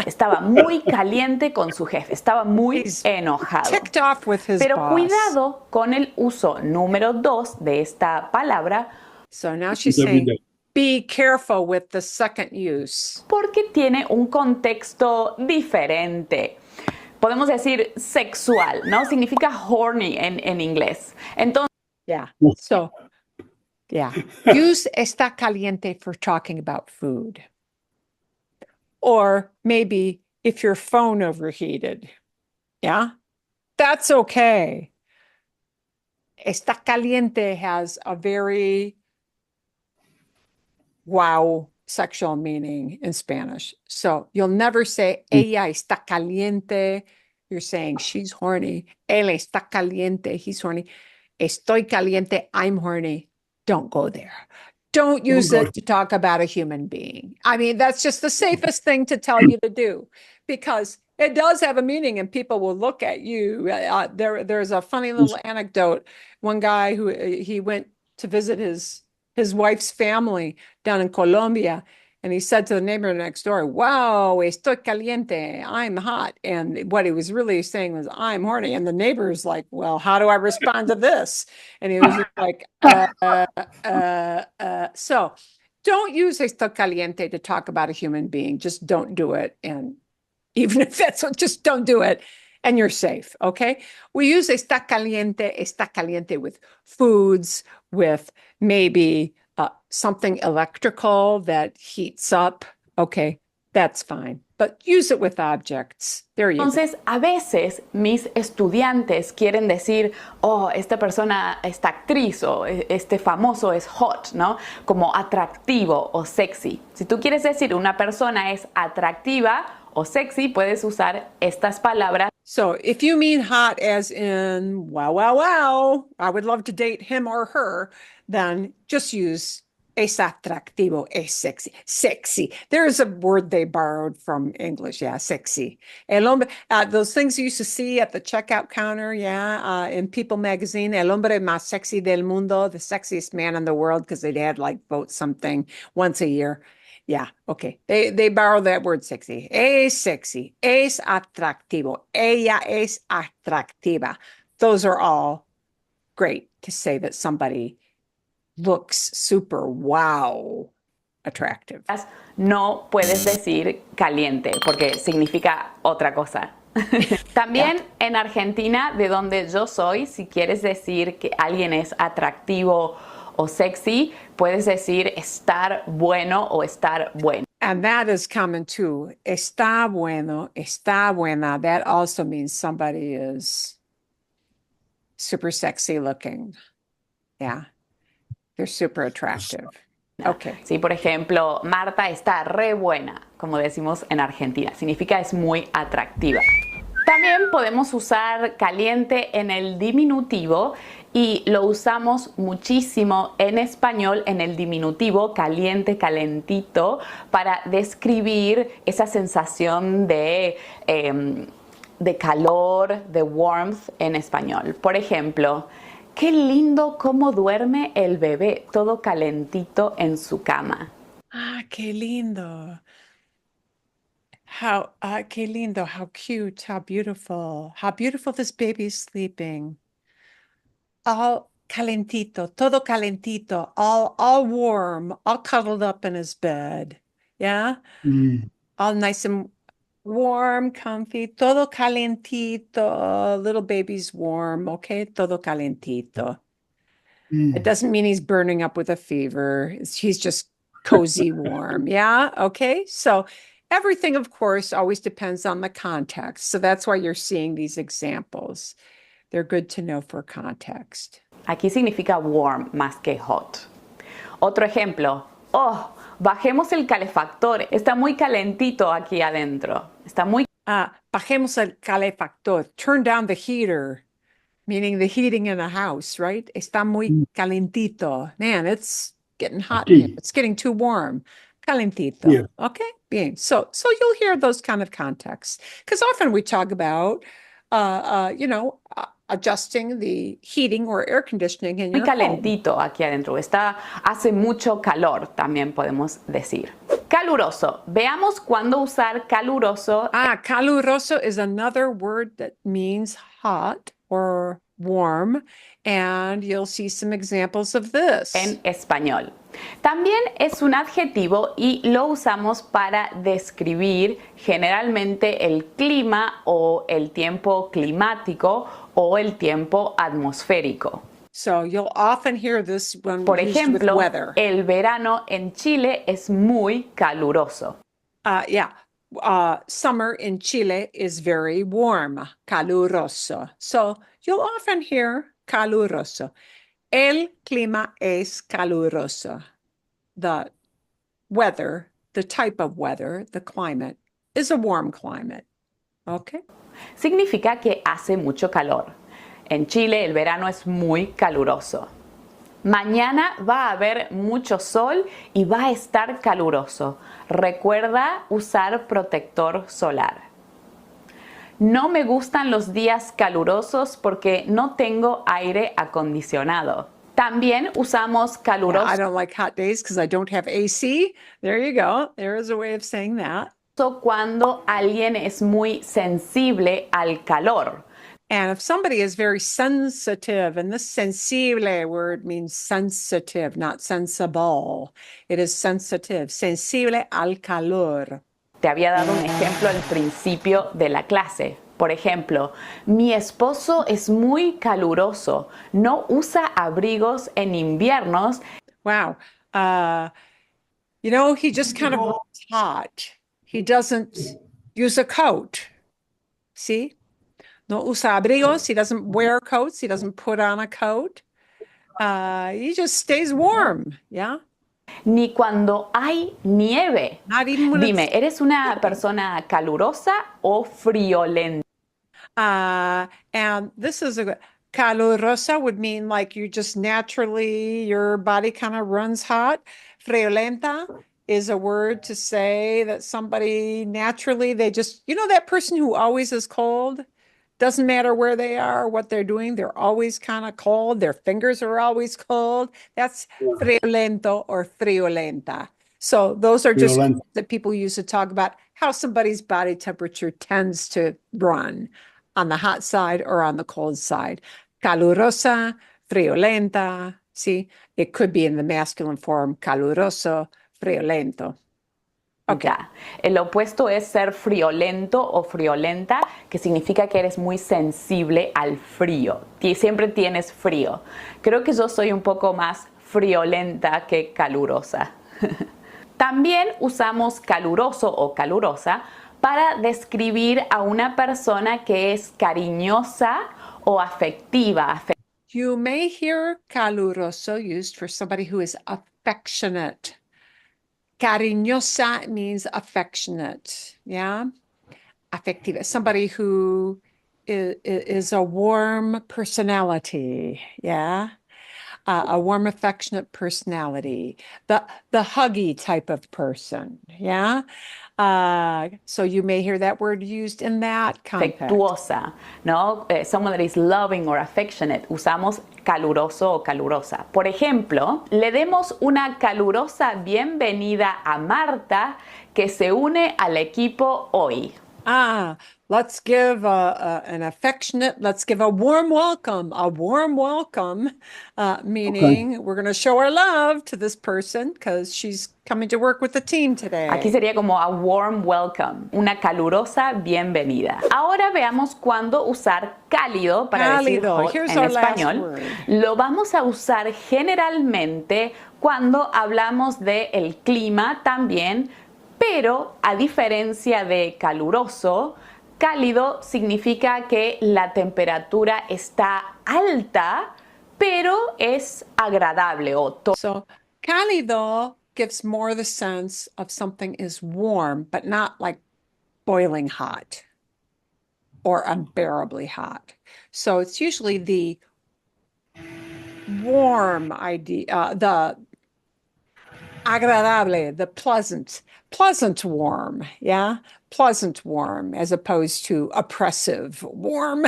Speaker 10: Estaba muy caliente con su jefe, estaba muy enojado.
Speaker 1: Ticked off with his
Speaker 10: Pero
Speaker 1: boss.
Speaker 10: cuidado con el uso número 2 de esta palabra.
Speaker 1: So now she's saying, be careful with the second use.
Speaker 10: Porque tiene un contexto diferente. Podemos decir sexual, ¿no? Significa horny en inglés. Entonces,
Speaker 1: yeah. So, yeah. Use está caliente for talking about food. Or maybe if your phone overheated. Yeah. That's okay. Está caliente has a very wow sexual meaning in Spanish. So you'll never say ella está caliente. You're saying she's horny. Él está caliente. He's horny. Estoy caliente. I'm horny. Don't go there. Don't use it to talk about a human being. I mean, that's just the safest thing to tell you to do because it does have a meaning and people will look at you. There's a funny little anecdote. One guy who he went to visit his wife's family down in Colombia. And he said to the neighbor next door, wow, estoy caliente, I'm hot. And what he was really saying was, I'm horny. And the neighbor's like, well, how do I respond to this? And he was just like, so don't use estoy caliente to talk about a human being. Just don't do it. And even if that's what, just don't do it. And you're safe, okay? We use está caliente with foods, with maybe something electrical that heats up. Okay, that's fine. But use it with objects. There you go.
Speaker 10: Entonces, a veces mis estudiantes quieren decir, oh, esta persona, esta actriz o este famoso es hot, ¿no? Como atractivo o sexy. Si tú quieres decir una persona es atractiva o sexy, puedes usar estas palabras.
Speaker 1: So if you mean hot as in, wow, wow, wow, I would love to date him or her, then just use es atractivo, es sexy. Sexy. There's a word they borrowed from English. Yeah, sexy. El hombre, those things you used to see at the checkout counter, yeah, in People magazine, el hombre más sexy del mundo, the sexiest man in the world, because they'd had like vote something once a year. Yeah, okay. They borrow that word sexy. Es sexy. Es atractivo. Ella es atractiva. Those are all great to say that somebody looks super wow attractive.
Speaker 10: No puedes decir caliente porque significa otra cosa. También en Argentina, de donde yo soy, si quieres decir que alguien es atractivo o sexy, puedes decir estar bueno o estar bueno.
Speaker 1: And that is common too. Está bueno, está buena. That also means somebody is super sexy looking. Yeah. They're super attractive. Okay.
Speaker 10: Sí, por ejemplo, Marta está re buena, como decimos en Argentina. Significa es muy atractiva. También podemos usar caliente en el diminutivo y lo usamos muchísimo en español en el diminutivo caliente, calentito, para describir esa sensación de calor, de warmth en español. Por ejemplo, qué lindo cómo duerme el bebé, todo calentito en su cama.
Speaker 1: Ah, qué lindo. Qué lindo, how cute, how beautiful this baby is sleeping. All calentito, todo calentito, all warm, all cuddled up in his bed. Yeah? All nice and warm, comfy, todo calentito. Little baby's warm, okay? Todo calentito. It doesn't mean he's burning up with a fever. He's just cozy warm. Yeah? Okay? So everything, of course, always depends on the context. So that's why you're seeing these examples. They're good to know for context.
Speaker 10: Aquí significa warm más que hot. Otro ejemplo. Oh, bajemos el calefactor. Está muy calentito aquí adentro. Está muy...
Speaker 1: Bajemos el calefactor. Turn down the heater, meaning the heating in the house, right? Está muy calentito. Man, it's getting hot in here. It's getting too warm. Calentito.
Speaker 2: Yeah.
Speaker 1: Okay, bien. So you'll hear those kind of contexts. Because often we talk about, adjusting the heating or air conditioning in your
Speaker 10: muy calentito aquí adentro. Hace mucho calor, también podemos decir. Caluroso. Veamos cuándo usar caluroso.
Speaker 1: Caluroso is another word that means hot or warm, and you'll see some examples of this.
Speaker 10: En español. También es un adjetivo y lo usamos para describir generalmente el clima o el tiempo climático o el tiempo atmosférico.
Speaker 1: So you'll often hear this when
Speaker 10: Por
Speaker 1: used with
Speaker 10: ejemplo,
Speaker 1: weather.
Speaker 10: el verano en Chile es muy caluroso.
Speaker 1: Summer in Chile is very warm, caluroso. So you'll often hear caluroso. El clima es caluroso. The weather, the type of weather, the climate, is a warm climate. Okay?
Speaker 10: Significa que hace mucho calor. En Chile el verano es muy caluroso. Mañana va a haber mucho sol y va a estar caluroso. Recuerda usar protector solar. No me gustan los días calurosos porque no tengo aire acondicionado. También usamos caluroso.
Speaker 1: I don't like hot days because I don't have AC. There you go. There is a way of saying that.
Speaker 10: Cuando alguien es muy sensible al calor.
Speaker 1: And if somebody is very sensitive, and this sensible word means sensitive, not sensible. It is sensitive, sensible al calor.
Speaker 10: Te había dado un ejemplo al principio de la clase. Por ejemplo, mi esposo es muy caluroso. No usa abrigos en inviernos.
Speaker 1: Wow. He just kind of runs hot. He doesn't use a coat. See? No usa abrigos. He doesn't wear coats. He doesn't put on a coat. He just stays warm. Yeah.
Speaker 10: Ni cuando hay nieve.
Speaker 1: Not even when
Speaker 10: Dime, ¿eres una persona calurosa o friolenta?
Speaker 1: And this is calurosa would mean like you just naturally, your body kind of runs hot. Friolenta is a word to say that somebody naturally, they just, that person who always is cold, doesn't matter where they are, what they're doing, they're always kind of cold. Their fingers are always cold. That's friolento or friolenta. So those are just that people use to talk about how somebody's body temperature tends to run on the hot side or on the cold side. Calurosa, friolenta. See, it could be in the masculine form, caluroso, friolento. Okay.
Speaker 10: Ya. El opuesto es ser friolento o friolenta, que significa que eres muy sensible al frío. Siempre tienes frío. Creo que yo soy un poco más friolenta que calurosa. También usamos caluroso o calurosa para describir a una persona que es cariñosa o afectiva.
Speaker 1: You may hear caluroso used for somebody who is affectionate. Cariñosa means affectionate, yeah? afectiva, somebody who is a warm personality, yeah? A warm, affectionate personality, the huggy type of person, yeah? So you may hear that word used in that context.
Speaker 10: Afectuosa, ¿no? Someone that is loving or affectionate. Usamos caluroso o calurosa. Por ejemplo, le demos una calurosa bienvenida a Marta que se une al equipo hoy.
Speaker 1: Let's give let's give a warm welcome, meaning we're going to show our love to this person because she's coming to work with the team today.
Speaker 10: Aquí sería como a warm welcome, una calurosa bienvenida. Ahora veamos cuándo usar cálido para decir hot
Speaker 1: Here's
Speaker 10: en
Speaker 1: our last
Speaker 10: español.
Speaker 1: word.
Speaker 10: Lo vamos a usar generalmente cuando hablamos de el clima también, pero a diferencia de caluroso, cálido significa que la temperatura está alta, pero es agradable
Speaker 1: So cálido gives more the sense of something is warm, but not like boiling hot or unbearably hot. So it's usually the warm idea, the agradable, the pleasant warm, yeah? Pleasant warm as opposed to oppressive warm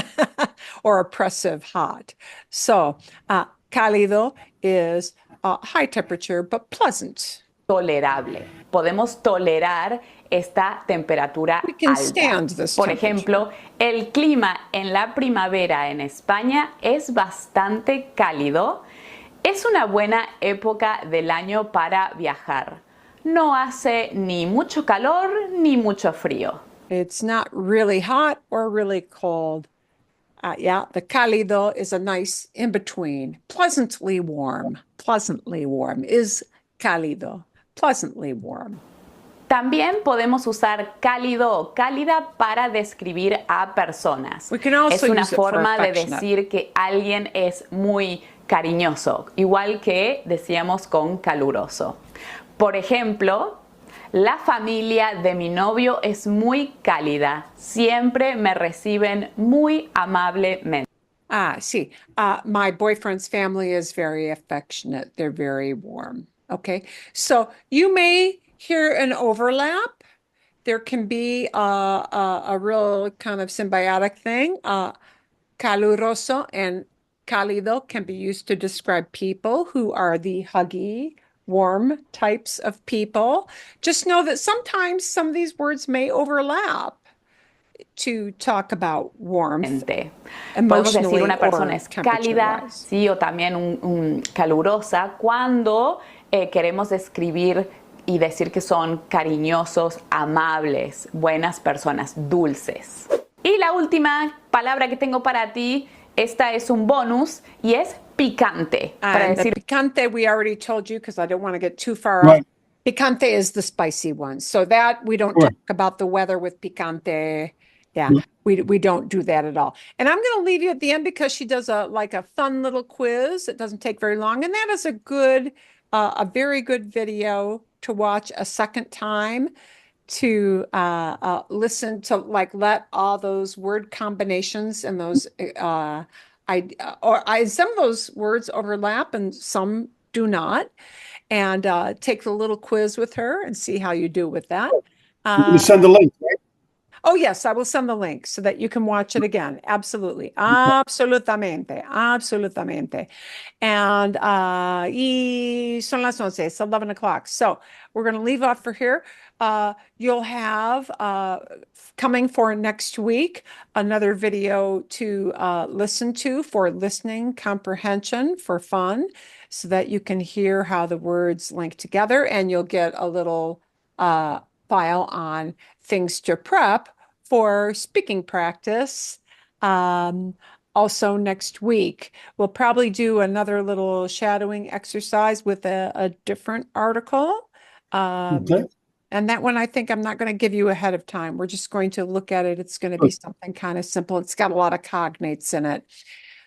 Speaker 1: or oppressive hot. So cálido is high temperature, but pleasant.
Speaker 10: tolerable. Podemos tolerar esta temperatura
Speaker 1: We can
Speaker 10: alta.
Speaker 1: stand this
Speaker 10: Por
Speaker 1: temperature.
Speaker 10: ejemplo, el clima en la primavera en España es bastante cálido. Es una buena época del año para viajar. No hace ni mucho calor ni mucho frío.
Speaker 1: It's not really hot or really cold. Yeah, the cálido is a nice in between. Pleasantly warm is cálido. Pleasantly warm.
Speaker 10: También podemos usar cálido o cálida para describir a personas.
Speaker 1: We can also
Speaker 10: Es una
Speaker 1: use it for
Speaker 10: forma de
Speaker 1: affectionate.
Speaker 10: decir que alguien es muy cariñoso, igual que decíamos con caluroso. Por ejemplo, la familia de mi novio es muy cálida. Siempre me reciben muy amablemente.
Speaker 1: Sí. My boyfriend's family is very affectionate. They're very warm. Okay. So you may hear an overlap. There can be a real kind of symbiotic thing. Caluroso and cálido can be used to describe people who are the huggy, warm types of people. Just know that sometimes some of these words may overlap to talk about warmth,
Speaker 10: Podemos decir
Speaker 1: emotionally
Speaker 10: una persona
Speaker 1: or
Speaker 10: es cálida,
Speaker 1: temperature-wise.
Speaker 10: sí, o también un calurosa cuando queremos describir y decir que son cariñosos, amables, buenas personas, dulces. Y la última palabra que tengo para ti, esta es un bonus y es picante. Para
Speaker 1: And the
Speaker 10: decir
Speaker 1: picante, we already told you because I don't want to get too far
Speaker 2: Right.
Speaker 1: off. Picante is the spicy one. So that we don't
Speaker 2: Right.
Speaker 1: talk about the weather with picante. Yeah,
Speaker 2: Yeah.
Speaker 1: we don't do that at all. And I'm going to leave you at the end because she does a fun little quiz. It doesn't take very long. And that is a very good video to watch a second time to listen to let all those word combinations and those some of those words overlap and some do not, and take the little quiz with her and see how you do with that.
Speaker 2: You send the link, right?
Speaker 1: Oh, yes, I will send the link so that you can watch it again. Absolutely. Absolutamente. Absolutamente. And y son las 11, it's 11 o'clock. So we're going to leave off for here. You'll have coming for next week another video to listen to for listening comprehension for fun so that you can hear how the words link together, and you'll get a little file on things to prep for speaking practice. Also next week, we'll probably do another little shadowing exercise with a different article.
Speaker 2: Okay.
Speaker 1: And that one, I think I'm not going to give you ahead of time. We're just going to look at it. It's going to be something kind of simple. It's got a lot of cognates in it.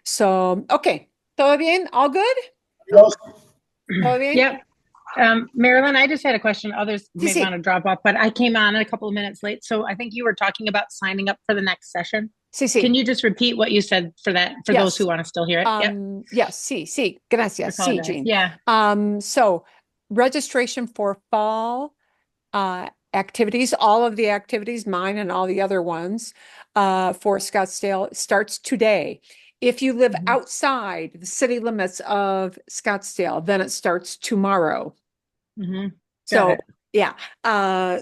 Speaker 1: So, okay. Todo bien? All good?
Speaker 2: Yes.
Speaker 1: Todo bien?
Speaker 9: Yep. Marilyn, I just had a question. Others may
Speaker 1: sí.
Speaker 9: want to drop off, but I came on a couple of minutes late. So I think you were talking about signing up for the next session.
Speaker 1: Sí, sí.
Speaker 9: Can you just repeat what you said for that, for those
Speaker 1: Yes.
Speaker 9: who want to still hear it? Yep.
Speaker 1: Yes, sí. Gracias. Sí,
Speaker 9: Apologize.
Speaker 1: Jean.
Speaker 9: Yeah.
Speaker 1: So registration for fall activities, all of the activities, mine and all the other ones, for Scottsdale starts today. If you live
Speaker 9: Mhm.
Speaker 1: outside the city limits of Scottsdale, then it starts tomorrow.
Speaker 9: Mhm. Got
Speaker 1: So,
Speaker 9: it.
Speaker 1: yeah.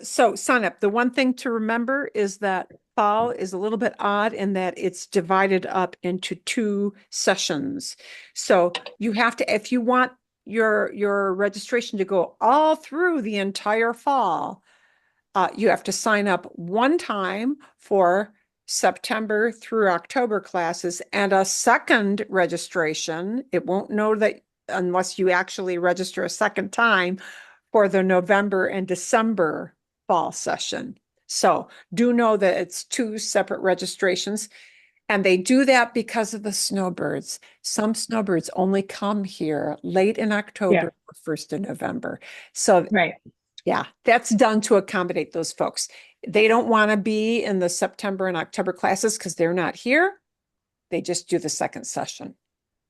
Speaker 1: So sign up. The one thing to remember is that fall is a little bit odd in that it's divided up into 2 sessions. So you have to, if you want your registration to go all through the entire fall, you have to sign up one time for September through October classes and a second registration. It won't know that unless you actually register a second time for the November and December fall session. So do know that it's 2 separate registrations. And they do that because of the snowbirds. Some snowbirds only come here late in October, or 1st of November. So
Speaker 9: Right.
Speaker 1: yeah, that's done to accommodate those folks. They don't want to be in the September and October classes because they're not here. They just do the second session.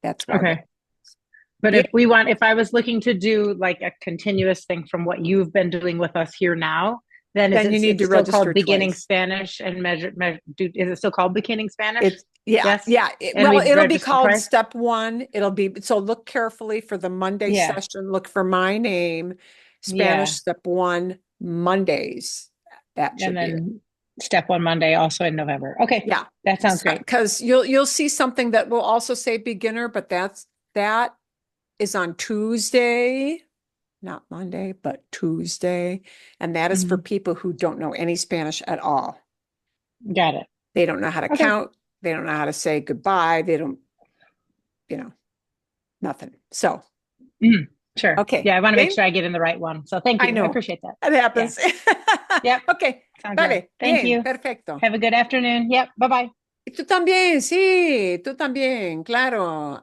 Speaker 1: That's why.
Speaker 9: Okay. But if I was looking to do like a continuous thing from what you've been doing with us here now, then
Speaker 1: Then you need
Speaker 9: it's
Speaker 1: to
Speaker 9: still
Speaker 1: register
Speaker 9: called Beginning
Speaker 1: twice.
Speaker 9: Spanish and is it still called Beginning Spanish?
Speaker 1: It's yeah.
Speaker 9: And
Speaker 1: Well,
Speaker 9: we
Speaker 1: it'll be
Speaker 9: register
Speaker 1: called
Speaker 9: twice?
Speaker 1: step 1. It'll be, so look carefully for the Monday
Speaker 9: Yeah.
Speaker 1: session. Look for my name, Spanish step 1 Mondays. That should
Speaker 9: And
Speaker 1: be it.
Speaker 9: then step 1 Monday also in November. Okay.
Speaker 1: Yeah.
Speaker 9: That sounds great.
Speaker 1: Because you'll see something that will also say beginner, but that is on Tuesday, not Monday, but Tuesday. And that is for people who don't know any Spanish at all.
Speaker 9: Got it.
Speaker 1: They don't know how to
Speaker 9: Okay.
Speaker 1: count. They don't know how to say goodbye. They don't, nothing. So,
Speaker 9: Sure.
Speaker 1: Okay.
Speaker 9: Yeah, I want to make
Speaker 1: Bien.
Speaker 9: sure I get in the right one. So thank you.
Speaker 1: I know.
Speaker 9: appreciate that.
Speaker 1: it happens.
Speaker 9: Yep.
Speaker 1: Okay.
Speaker 9: Sounds
Speaker 1: Vale.
Speaker 9: good. Thank
Speaker 1: Bien.
Speaker 9: you.
Speaker 1: Perfecto.
Speaker 9: Have a good afternoon. Yep. Bye-bye.
Speaker 1: Y tú también, sí, tú también, claro.